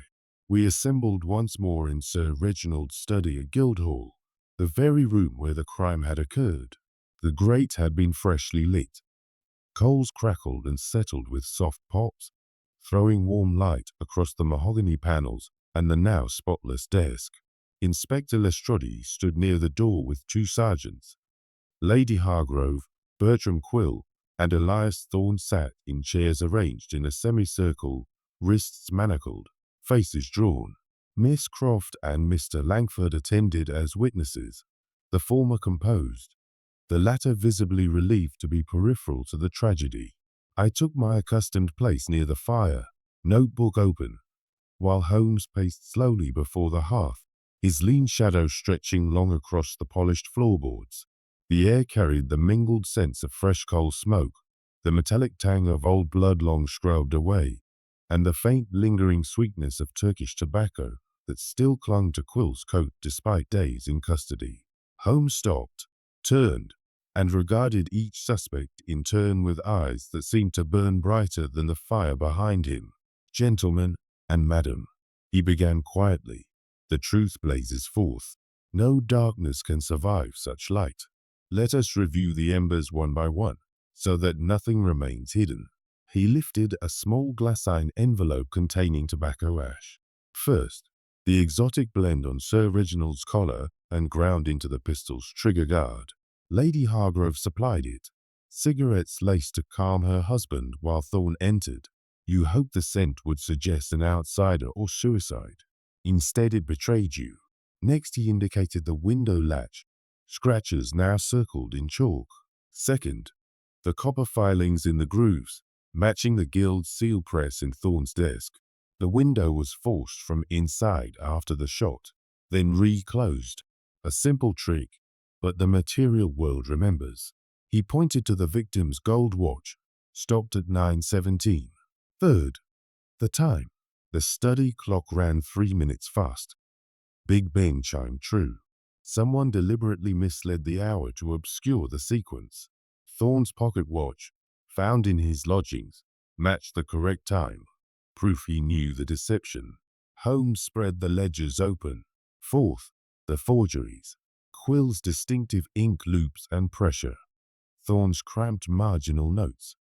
We assembled once more in Sir Reginald's study at Guildhall, the very room where the crime had occurred. The grate had been freshly lit. Coals crackled and settled with soft pops, throwing warm light across the mahogany panels and the now spotless desk. Inspector Lestrade stood near the door with two sergeants. Lady Hargrove, Bertram Quill, and Elias Thorne sat in chairs arranged in a semicircle, wrists manacled, faces drawn. Miss Croft and Mr. Langford attended as witnesses, the former composed, the latter visibly relieved to be peripheral to the tragedy. I took my accustomed place near the fire, notebook open, while Holmes paced slowly before the hearth, his lean shadow stretching long across the polished floorboards. The air carried the mingled scents of fresh coal smoke, the metallic tang of old blood long scrubbed away, and the faint lingering sweetness of Turkish tobacco that still clung to Quill's coat despite days in custody. Holmes stopped, turned, and regarded each suspect in turn with eyes that seemed to burn brighter than the fire behind him. Gentlemen and madam, he began quietly, the truth blazes forth. No darkness can survive such light. Let us review the embers one by one, so that nothing remains hidden. He lifted a small glassine envelope containing tobacco ash. First, the exotic blend on Sir Reginald's collar and ground into the pistol's trigger guard. Lady Hargrove supplied it. Cigarettes laced to calm her husband while Thorne entered. You hoped the scent would suggest an outsider or suicide. Instead, it betrayed you. Next, he indicated the window latch, scratches now circled in chalk. Second, the copper filings in the grooves, matching the guild seal press in Thorne's desk. The window was forced from inside after the shot, then reclosed. A simple trick, but the material world remembers. He pointed to the victim's gold watch, stopped at 9:17. Third, the time. The study clock ran 3 minutes fast. Big Ben chimed true. Someone deliberately misled the hour to obscure the sequence. Thorne's pocket watch, found in his lodgings, matched the correct time. Proof he knew the deception. Holmes spread the ledgers open. Fourth, the forgeries. Quill's distinctive ink loops and pressure. Thorne's cramped marginal notes.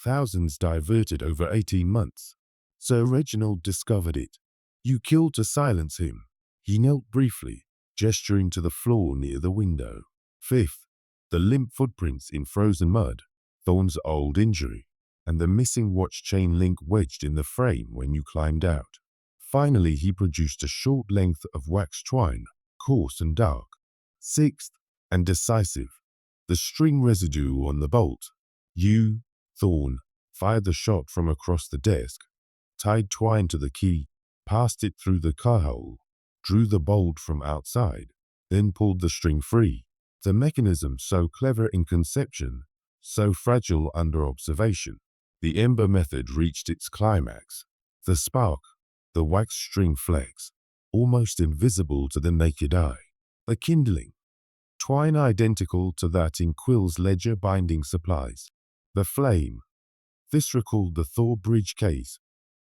Thousands diverted over 18 months. Sir Reginald discovered it. You killed to silence him. He knelt briefly, gesturing to the floor near the window. Fifth, the limp footprints in frozen mud, Thorne's old injury, and the missing watch chain link wedged in the frame when you climbed out. Finally, he produced a short length of wax twine, coarse and dark. Sixth, and decisive, the string residue on the bolt. You, Thorne, fired the shot from across the desk, tied twine to the key, passed it through the keyhole, drew the bolt from outside, then pulled the string free. The mechanism so clever in conception, so fragile under observation. The ember method reached its climax. The spark, the wax string flex, almost invisible to the naked eye. The kindling, twine identical to that in Quill's ledger binding supplies. The flame, this recalled the Thor Bridge case,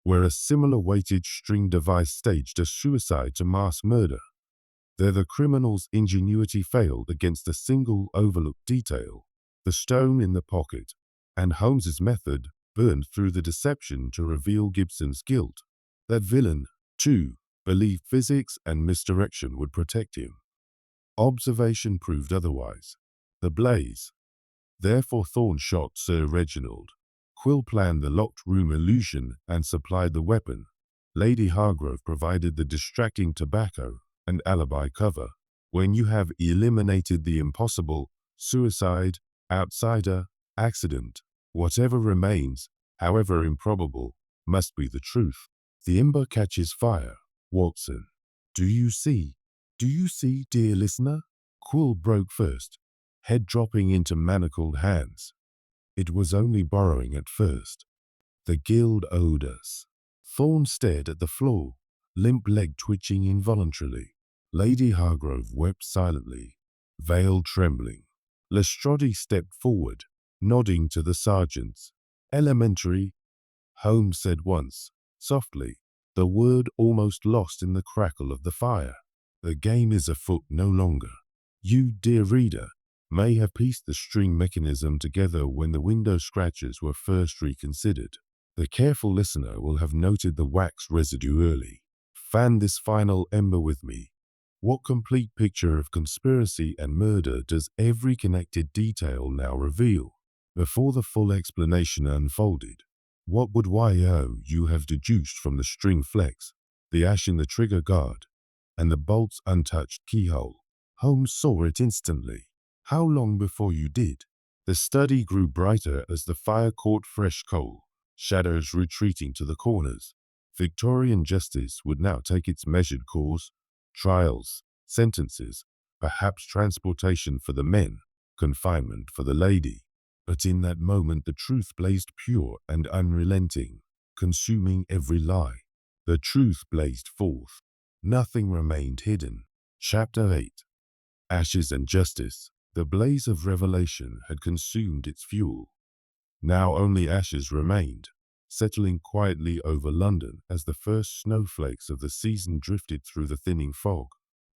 where a similar weighted string device staged a suicide to mass murder. There the criminal's ingenuity failed against a single overlooked detail, the stone in the pocket, and Holmes's method burned through the deception to reveal Gibson's guilt. That villain, too, believed physics and misdirection would protect him. Observation proved otherwise. The blaze. Therefore Thorne shot Sir Reginald. Quill planned the locked room illusion and supplied the weapon. Lady Hargrove provided the distracting tobacco and alibi cover. When you have eliminated the impossible, suicide, outsider, accident, whatever remains, however improbable, must be the truth. The ember catches fire. Watson. Do you see, dear listener? Quill broke first, head dropping into manacled hands. It was only borrowing at first. The guild owed us. Thorne stared at the floor, limp leg twitching involuntarily. Lady Hargrove wept silently, veil trembling. Lestrade stepped forward, nodding to the sergeants. Elementary, Holmes said once, softly, the word almost lost in the crackle of the fire. The game is afoot no longer. You, dear reader, may have pieced the string mechanism together when the window scratches were first reconsidered. The careful listener will have noted the wax residue early. Fan this final ember with me. What complete picture of conspiracy and murder does every connected detail now reveal? Before the full explanation unfolded, what would you have deduced from the string flex, the ash in the trigger guard, and the bolt's untouched keyhole? Holmes saw it instantly. How long before you did? The study grew brighter as the fire caught fresh coal, shadows retreating to the corners. Victorian justice would now take its measured course. Trials, sentences, perhaps transportation for the men, confinement for the lady. But in that moment the truth blazed pure and unrelenting, consuming every lie. The truth blazed forth. Nothing remained hidden. Chapter 8. Ashes and Justice. The blaze of revelation had consumed its fuel. Now only ashes remained, settling quietly over London as the first snowflakes of the season drifted through the thinning fog.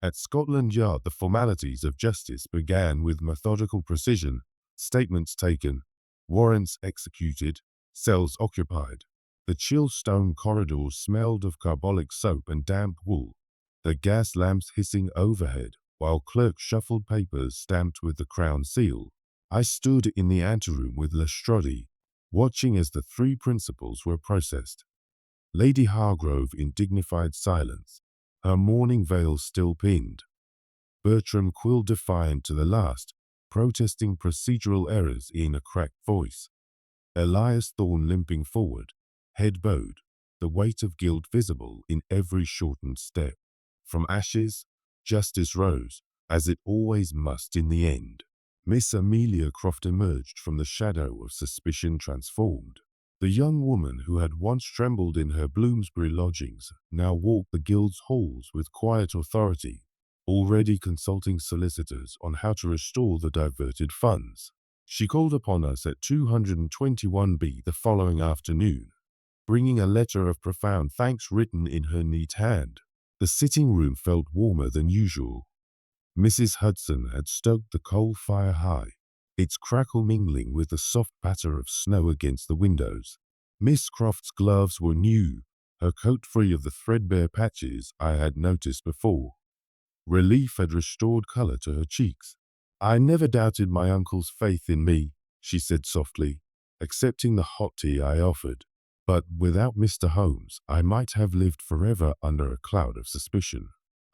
At Scotland Yard, the formalities of justice began with methodical precision. Statements taken, warrants executed, cells occupied. The chill stone corridors smelled of carbolic soap and damp wool, the gas lamps hissing overhead, while clerks shuffled papers stamped with the crown seal. I stood in the anteroom with Lestrade, watching as the three principals were processed. Lady Hargrove in dignified silence, her mourning veil still pinned. Bertram Quill defiant to the last, protesting procedural errors in a cracked voice. Elias Thorne limping forward, head bowed, the weight of guilt visible in every shortened step. From ashes, justice rose, as it always must in the end. Miss Amelia Croft emerged from the shadow of suspicion transformed. The young woman who had once trembled in her Bloomsbury lodgings now walked the guild's halls with quiet authority, already consulting solicitors on how to restore the diverted funds. She called upon us at 221B the following afternoon, bringing a letter of profound thanks written in her neat hand. The sitting room felt warmer than usual. Mrs. Hudson had stoked the coal fire high, its crackle mingling with the soft patter of snow against the windows. Miss Croft's gloves were new, her coat free of the threadbare patches I had noticed before. Relief had restored color to her cheeks. "I never doubted my uncle's faith in me," she said softly, accepting the hot tea I offered. "But without Mr. Holmes, I might have lived forever under a cloud of suspicion."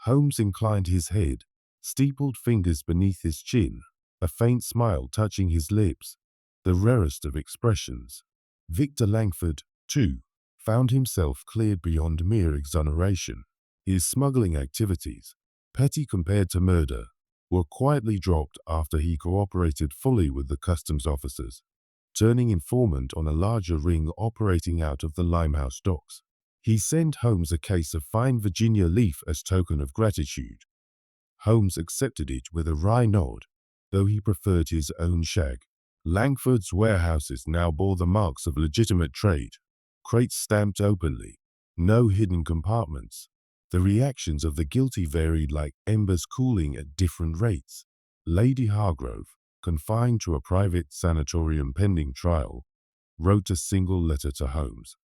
Holmes inclined his head, steepled fingers beneath his chin, a faint smile touching his lips, the rarest of expressions. Victor Langford, too, found himself cleared beyond mere exoneration. His smuggling activities, petty compared to murder, were quietly dropped after he cooperated fully with the customs officers, turning informant on a larger ring operating out of the Limehouse docks. He sent Holmes a case of fine Virginia leaf as token of gratitude. Holmes accepted it with a wry nod, though he preferred his own shag. Langford's warehouses now bore the marks of legitimate trade, crates stamped openly, no hidden compartments. The reactions of the guilty varied like embers cooling at different rates. Lady Hargrove, confined to a private sanatorium pending trial, wrote a single letter to Holmes.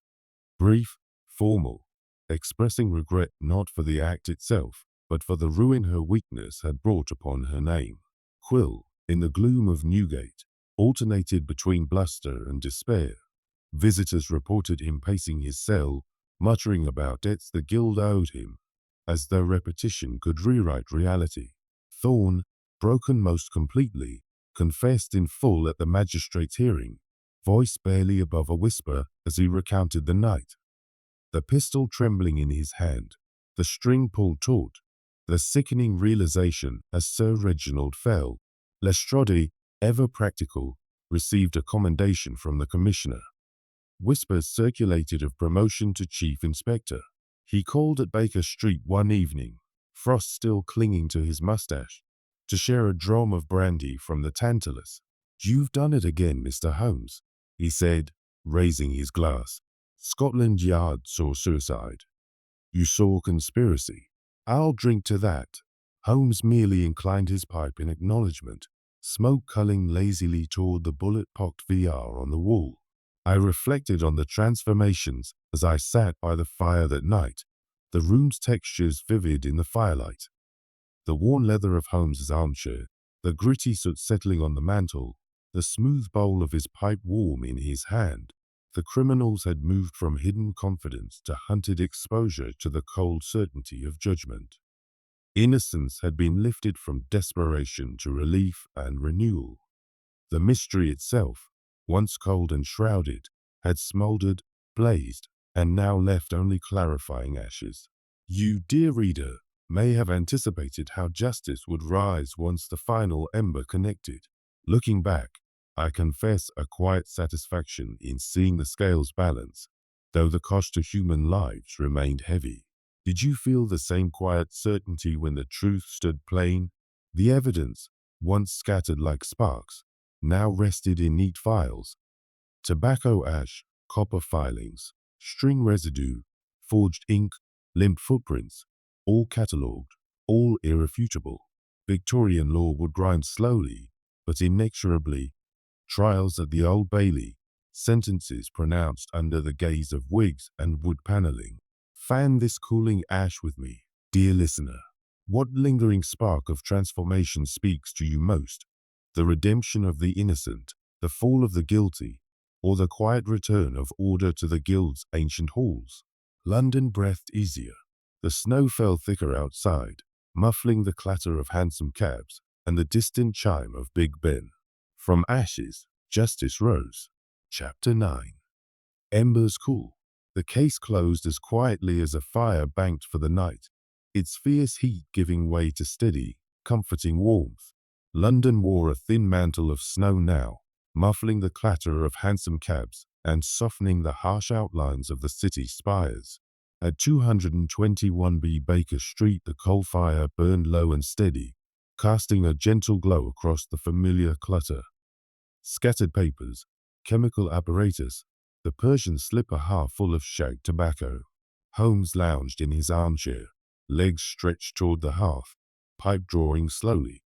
Brief, formal, expressing regret not for the act itself, but for the ruin her weakness had brought upon her name. Quill, in the gloom of Newgate, alternated between bluster and despair. Visitors reported him pacing his cell, muttering about debts the guild owed him, as though repetition could rewrite reality. Thorne, broken most completely, confessed in full at the magistrate's hearing, voice barely above a whisper as he recounted the night. The pistol trembling in his hand, the string pulled taut, the sickening realization as Sir Reginald fell. Lestrade, ever practical, received a commendation from the commissioner. Whispers circulated of promotion to chief inspector. He called at Baker Street one evening, frost still clinging to his mustache, to share a dram of brandy from the Tantalus. "You've done it again, Mr. Holmes," he said, raising his glass. "Scotland Yard saw suicide. You saw conspiracy. I'll drink to that." Holmes merely inclined his pipe in acknowledgement, smoke culling lazily toward the bullet-pocked VR on the wall. I reflected on the transformations as I sat by the fire that night, the room's textures vivid in the firelight. The worn leather of Holmes's armchair, the gritty soot settling on the mantel, the smooth bowl of his pipe warm in his hand. The criminals had moved from hidden confidence to hunted exposure to the cold certainty of judgment. Innocence had been lifted from desperation to relief and renewal. The mystery itself, once cold and shrouded, had smoldered, blazed, and now left only clarifying ashes. You, dear reader, may have anticipated how justice would rise once the final ember connected. Looking back, I confess a quiet satisfaction in seeing the scales balance, though the cost to human lives remained heavy. Did you feel the same quiet certainty when the truth stood plain? The evidence, once scattered like sparks, now rested in neat files. Tobacco ash, copper filings, string residue, forged ink, limp footprints, all catalogued, all irrefutable. Victorian law would grind slowly, but inexorably. Trials at the Old Bailey, sentences pronounced under the gaze of wigs and wood paneling. Fan this cooling ash with me, dear listener. What lingering spark of transformation speaks to you most? The redemption of the innocent, the fall of the guilty, or the quiet return of order to the guild's ancient halls? London breathed easier. The snow fell thicker outside, muffling the clatter of hansom cabs and the distant chime of Big Ben. From ashes, justice rose. Chapter 9. Embers cool. The case closed as quietly as a fire banked for the night, its fierce heat giving way to steady, comforting warmth. London wore a thin mantle of snow now, muffling the clatter of hansom cabs and softening the harsh outlines of the city's spires. At 221B Baker Street, the coal fire burned low and steady, casting a gentle glow across the familiar clutter. Scattered papers, chemical apparatus, the Persian slipper half full of shag tobacco. Holmes lounged in his armchair, legs stretched toward the hearth, pipe drawing slowly.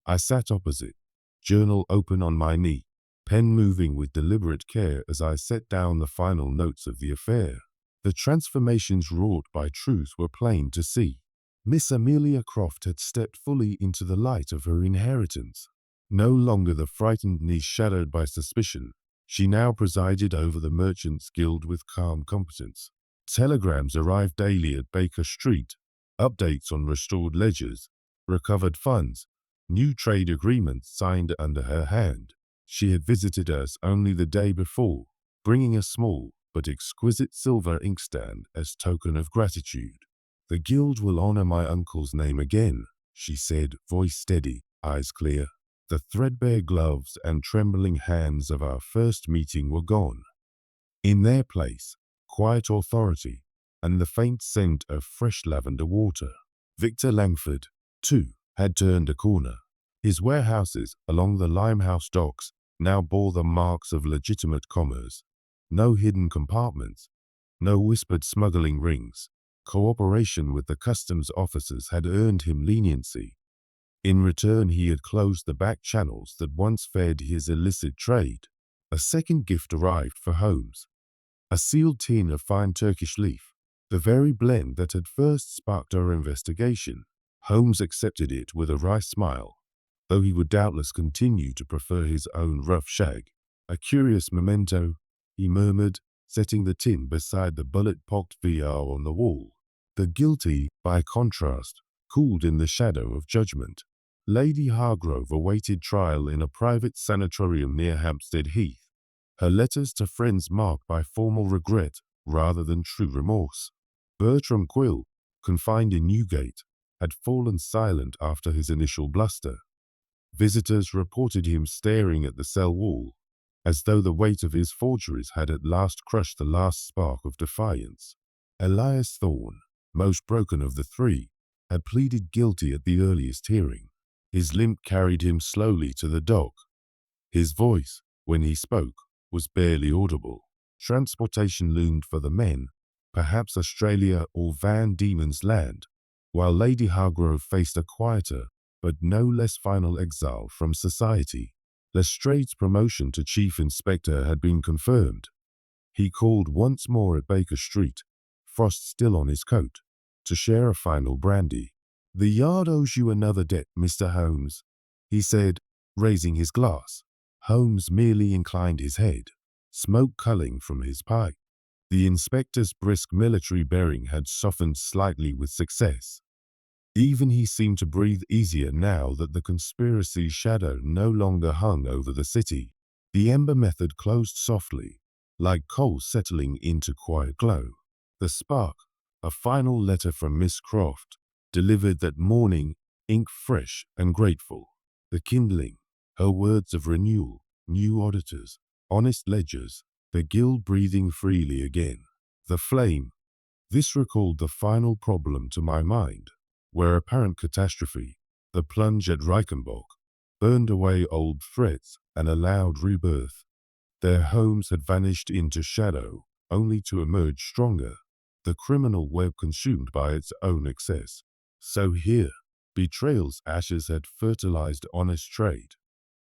I sat opposite, journal open on my knee, pen moving with deliberate care as I set down the final notes of the affair. The transformations wrought by truth were plain to see. Miss Amelia Croft had stepped fully into the light of her inheritance. No longer the frightened niece shadowed by suspicion, she now presided over the Merchants' Guild with calm competence. Telegrams arrived daily at Baker Street, updates on restored ledgers, recovered funds, new trade agreements signed under her hand. She had visited us only the day before, bringing a small but exquisite silver inkstand as token of gratitude. "The Guild will honor my uncle's name again," she said, voice steady, eyes clear. The threadbare gloves and trembling hands of our first meeting were gone. In their place, quiet authority and the faint scent of fresh lavender water. Victor Langford, too, had turned a corner. His warehouses along the Limehouse docks now bore the marks of legitimate commerce. No hidden compartments, no whispered smuggling rings. Cooperation with the customs officers had earned him leniency. In return, he had closed the back channels that once fed his illicit trade. A second gift arrived for Holmes. A sealed tin of fine Turkish leaf, the very blend that had first sparked our investigation. Holmes accepted it with a wry smile, though he would doubtless continue to prefer his own rough shag. "A curious memento," he murmured, setting the tin beside the bullet-pocked VR on the wall. The guilty, by contrast, cooled in the shadow of judgment. Lady Hargrove awaited trial in a private sanatorium near Hampstead Heath, her letters to friends marked by formal regret rather than true remorse. Bertram Quill, confined in Newgate, had fallen silent after his initial bluster. Visitors reported him staring at the cell wall, as though the weight of his forgeries had at last crushed the last spark of defiance. Elias Thorne, most broken of the three, had pleaded guilty at the earliest hearing. His limp carried him slowly to the dock. His voice, when he spoke, was barely audible. Transportation loomed for the men, perhaps Australia or Van Diemen's Land, while Lady Hargrove faced a quieter, but no less final exile from society. Lestrade's promotion to Chief Inspector had been confirmed. He called once more at Baker Street, frost still on his coat, to share a final brandy. "The Yard owes you another debt, Mr. Holmes," he said, raising his glass. Holmes merely inclined his head, smoke culling from his pipe. The inspector's brisk military bearing had softened slightly with success. Even he seemed to breathe easier now that the conspiracy shadow no longer hung over the city. The ember method closed softly, like coals settling into quiet glow. The spark, a final letter from Miss Croft, delivered that morning, ink fresh and grateful. The kindling, her words of renewal, new auditors, honest ledgers, the guild breathing freely again. The flame. This recalled the final problem to my mind, where apparent catastrophe, the plunge at Reichenbach, burned away old threats and allowed rebirth. Their homes had vanished into shadow, only to emerge stronger, the criminal web consumed by its own excess. So here, betrayal's ashes had fertilized honest trade,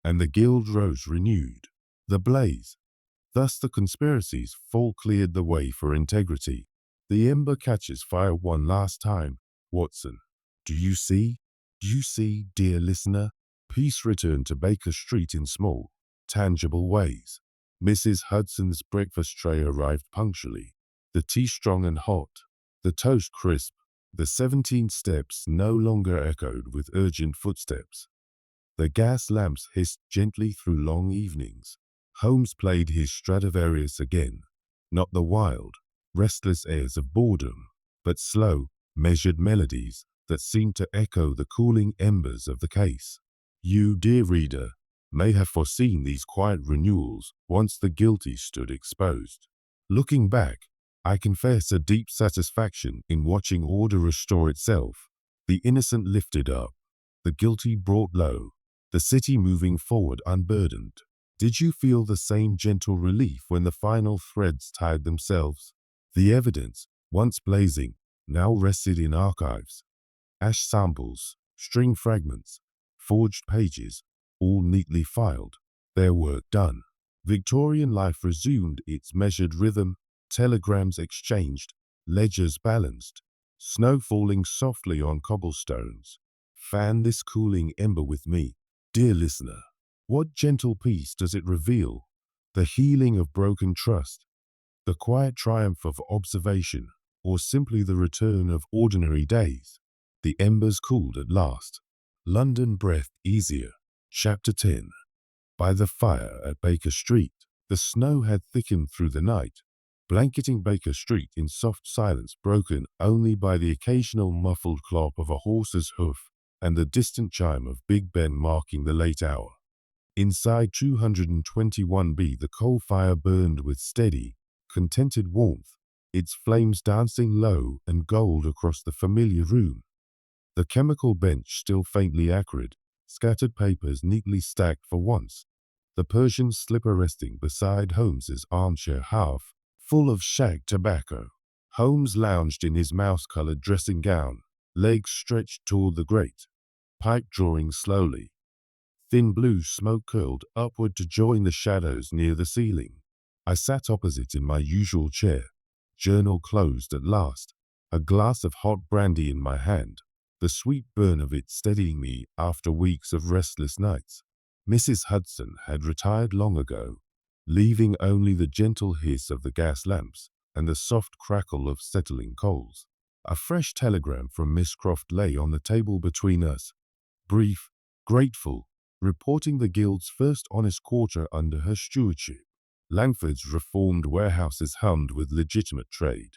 and the guild rose renewed. The blaze. Thus the conspiracy's fall cleared the way for integrity. The ember catches fire one last time, Watson. Do you see? Do you see, dear listener? Peace returned to Baker Street in small, tangible ways. Mrs. Hudson's breakfast tray arrived punctually, the tea strong and hot, the toast crisp. The 17 steps no longer echoed with urgent footsteps. The gas lamps hissed gently through long evenings. Holmes played his Stradivarius again, not the wild, restless airs of boredom, but slow, measured melodies that seemed to echo the cooling embers of the case. You, dear reader, may have foreseen these quiet renewals once the guilty stood exposed. Looking back, I confess a deep satisfaction in watching order restore itself, the innocent lifted up, the guilty brought low, the city moving forward unburdened. Did you feel the same gentle relief when the final threads tied themselves? The evidence, once blazing, now rested in archives. Ash samples, string fragments, forged pages, all neatly filed, their work done. Victorian life resumed its measured rhythm, telegrams exchanged, ledgers balanced, snow falling softly on cobblestones. Fan this cooling ember with me, dear listener. What gentle peace does it reveal? The healing of broken trust, the quiet triumph of observation, or simply the return of ordinary days? The embers cooled at last. London breathed easier. Chapter 10. By the fire at Baker Street, the snow had thickened through the night, blanketing Baker Street in soft silence broken only by the occasional muffled clop of a horse's hoof and the distant chime of Big Ben marking the late hour. Inside 221B, the coal fire burned with steady, contented warmth, its flames dancing low and gold across the familiar room. The chemical bench still faintly acrid, scattered papers neatly stacked for once, the Persian slipper resting beside Holmes's armchair half full of shag tobacco. Holmes lounged in his mouse-colored dressing gown, legs stretched toward the grate, pipe drawing slowly. Thin blue smoke curled upward to join the shadows near the ceiling. I sat opposite in my usual chair, journal closed at last, a glass of hot brandy in my hand, the sweet burn of it steadying me after weeks of restless nights. Mrs. Hudson had retired long ago, leaving only the gentle hiss of the gas lamps and the soft crackle of settling coals. A fresh telegram from Miss Croft lay on the table between us, brief, grateful, reporting the guild's first honest quarter under her stewardship. Langford's reformed warehouses hummed with legitimate trade.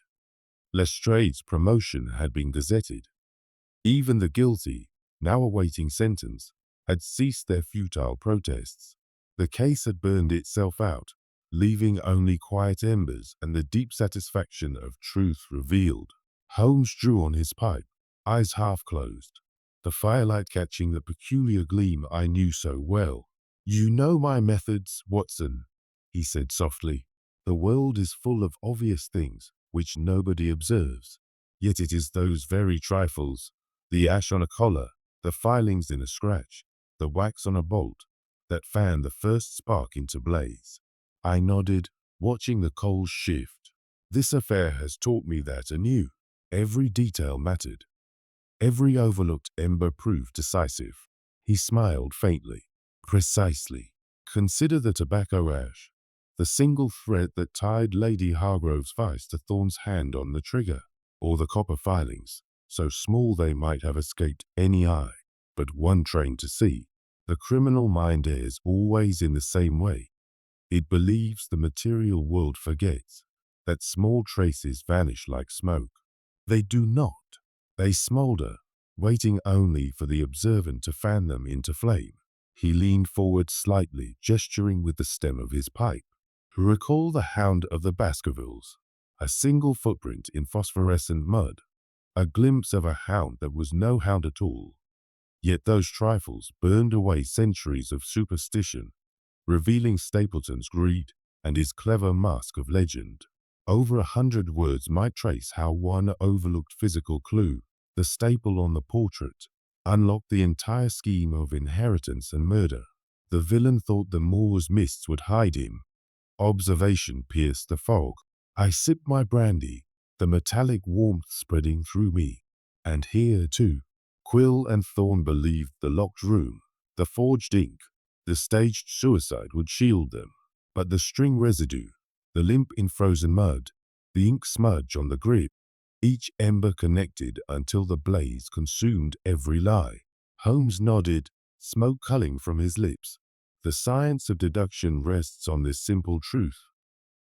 Lestrade's promotion had been gazetted. Even the guilty, now awaiting sentence, had ceased their futile protests. The case had burned itself out, leaving only quiet embers and the deep satisfaction of truth revealed. Holmes drew on his pipe, eyes half closed, the firelight catching the peculiar gleam I knew so well. "You know my methods, Watson," he said softly. "The world is full of obvious things which nobody observes. Yet it is those very trifles, the ash on a collar, the filings in a scratch, the wax on a bolt, that fan the first spark into blaze." I nodded, watching the coals shift. This affair has taught me that anew. Every detail mattered. Every overlooked ember proved decisive. He smiled faintly. "Precisely. Consider the tobacco ash, the single thread that tied Lady Hargrove's vice to Thorn's hand on the trigger, or the copper filings, so small they might have escaped any eye, but one trained to see. The criminal mind errs always in the same way. It believes the material world forgets, that small traces vanish like smoke. They do not. They smolder, waiting only for the observant to fan them into flame." He leaned forward slightly, gesturing with the stem of his pipe. "Recall the Hound of the Baskervilles. A single footprint in phosphorescent mud. A glimpse of a hound that was no hound at all. Yet those trifles burned away centuries of superstition, revealing Stapleton's greed and his clever mask of legend. Over 100 words might trace how one overlooked physical clue, the staple on the portrait, unlocked the entire scheme of inheritance and murder. The villain thought the moor's mists would hide him. Observation pierced the fog. I sipped my brandy, the metallic warmth spreading through me. And here, too, Quill and Thorn believed the locked room, the forged ink, the staged suicide would shield them. But the string residue, the limp in frozen mud, the ink smudge on the grip, each ember connected until the blaze consumed every lie. Holmes nodded, smoke curling from his lips. The science of deduction rests on this simple truth.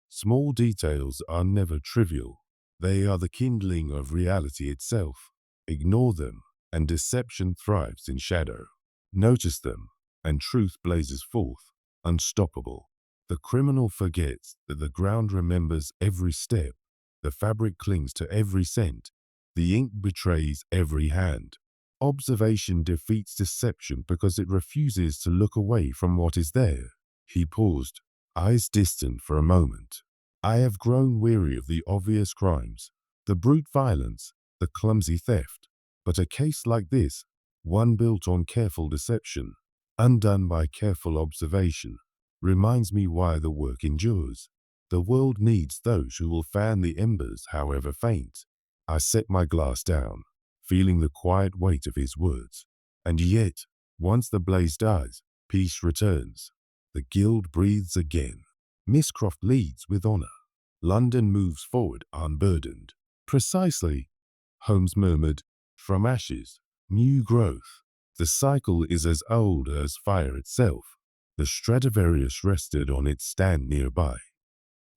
Small details are never trivial. They are the kindling of reality itself. Ignore them, and deception thrives in shadow. Notice them, and truth blazes forth, unstoppable. The criminal forgets that the ground remembers every step. The fabric clings to every scent. The ink betrays every hand. Observation defeats deception because it refuses to look away from what is there. He paused, eyes distant for a moment. I have grown weary of the obvious crimes, the brute violence, the clumsy theft. But a case like this, one built on careful deception, undone by careful observation, reminds me why the work endures. The world needs those who will fan the embers, however faint. I set my glass down, feeling the quiet weight of his words. And yet, once the blaze dies, peace returns. The guild breathes again. Miss Croft leads with honor. London moves forward unburdened. Precisely, Holmes murmured. From ashes, new growth. The cycle is as old as fire itself. The Stradivarius rested on its stand nearby.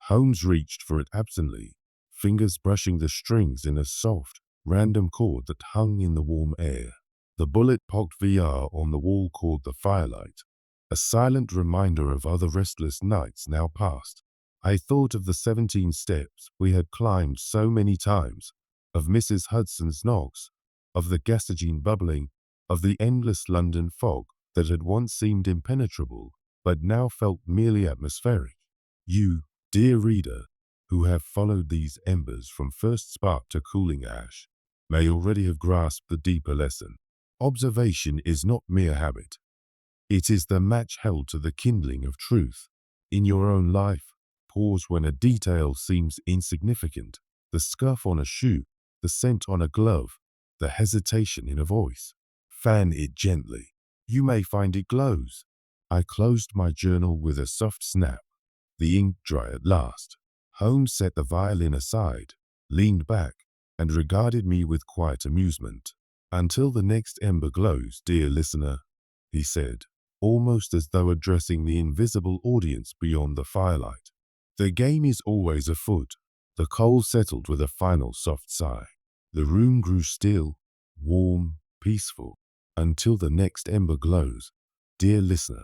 Holmes reached for it absently, fingers brushing the strings in a soft, random chord that hung in the warm air. The bullet-pocked VR on the wall caught the firelight, a silent reminder of other restless nights now past. I thought of the 17 steps we had climbed so many times, of Mrs. Hudson's knocks, of the gasogene bubbling, of the endless London fog that had once seemed impenetrable, but now felt merely atmospheric. You, dear reader, who have followed these embers from first spark to cooling ash, may already have grasped the deeper lesson. Observation is not mere habit. It is the match held to the kindling of truth. In your own life, pause when a detail seems insignificant. The scuff on a shoe, the scent on a glove, the hesitation in a voice. Fan it gently. You may find it glows. I closed my journal with a soft snap. The ink dry at last. Holmes set the violin aside, leaned back, and regarded me with quiet amusement. Until the next ember glows, dear listener, he said, almost as though addressing the invisible audience beyond the firelight. The game is always afoot. The coal settled with a final soft sigh. The room grew still, warm, peaceful, until the next ember glows. Dear listener,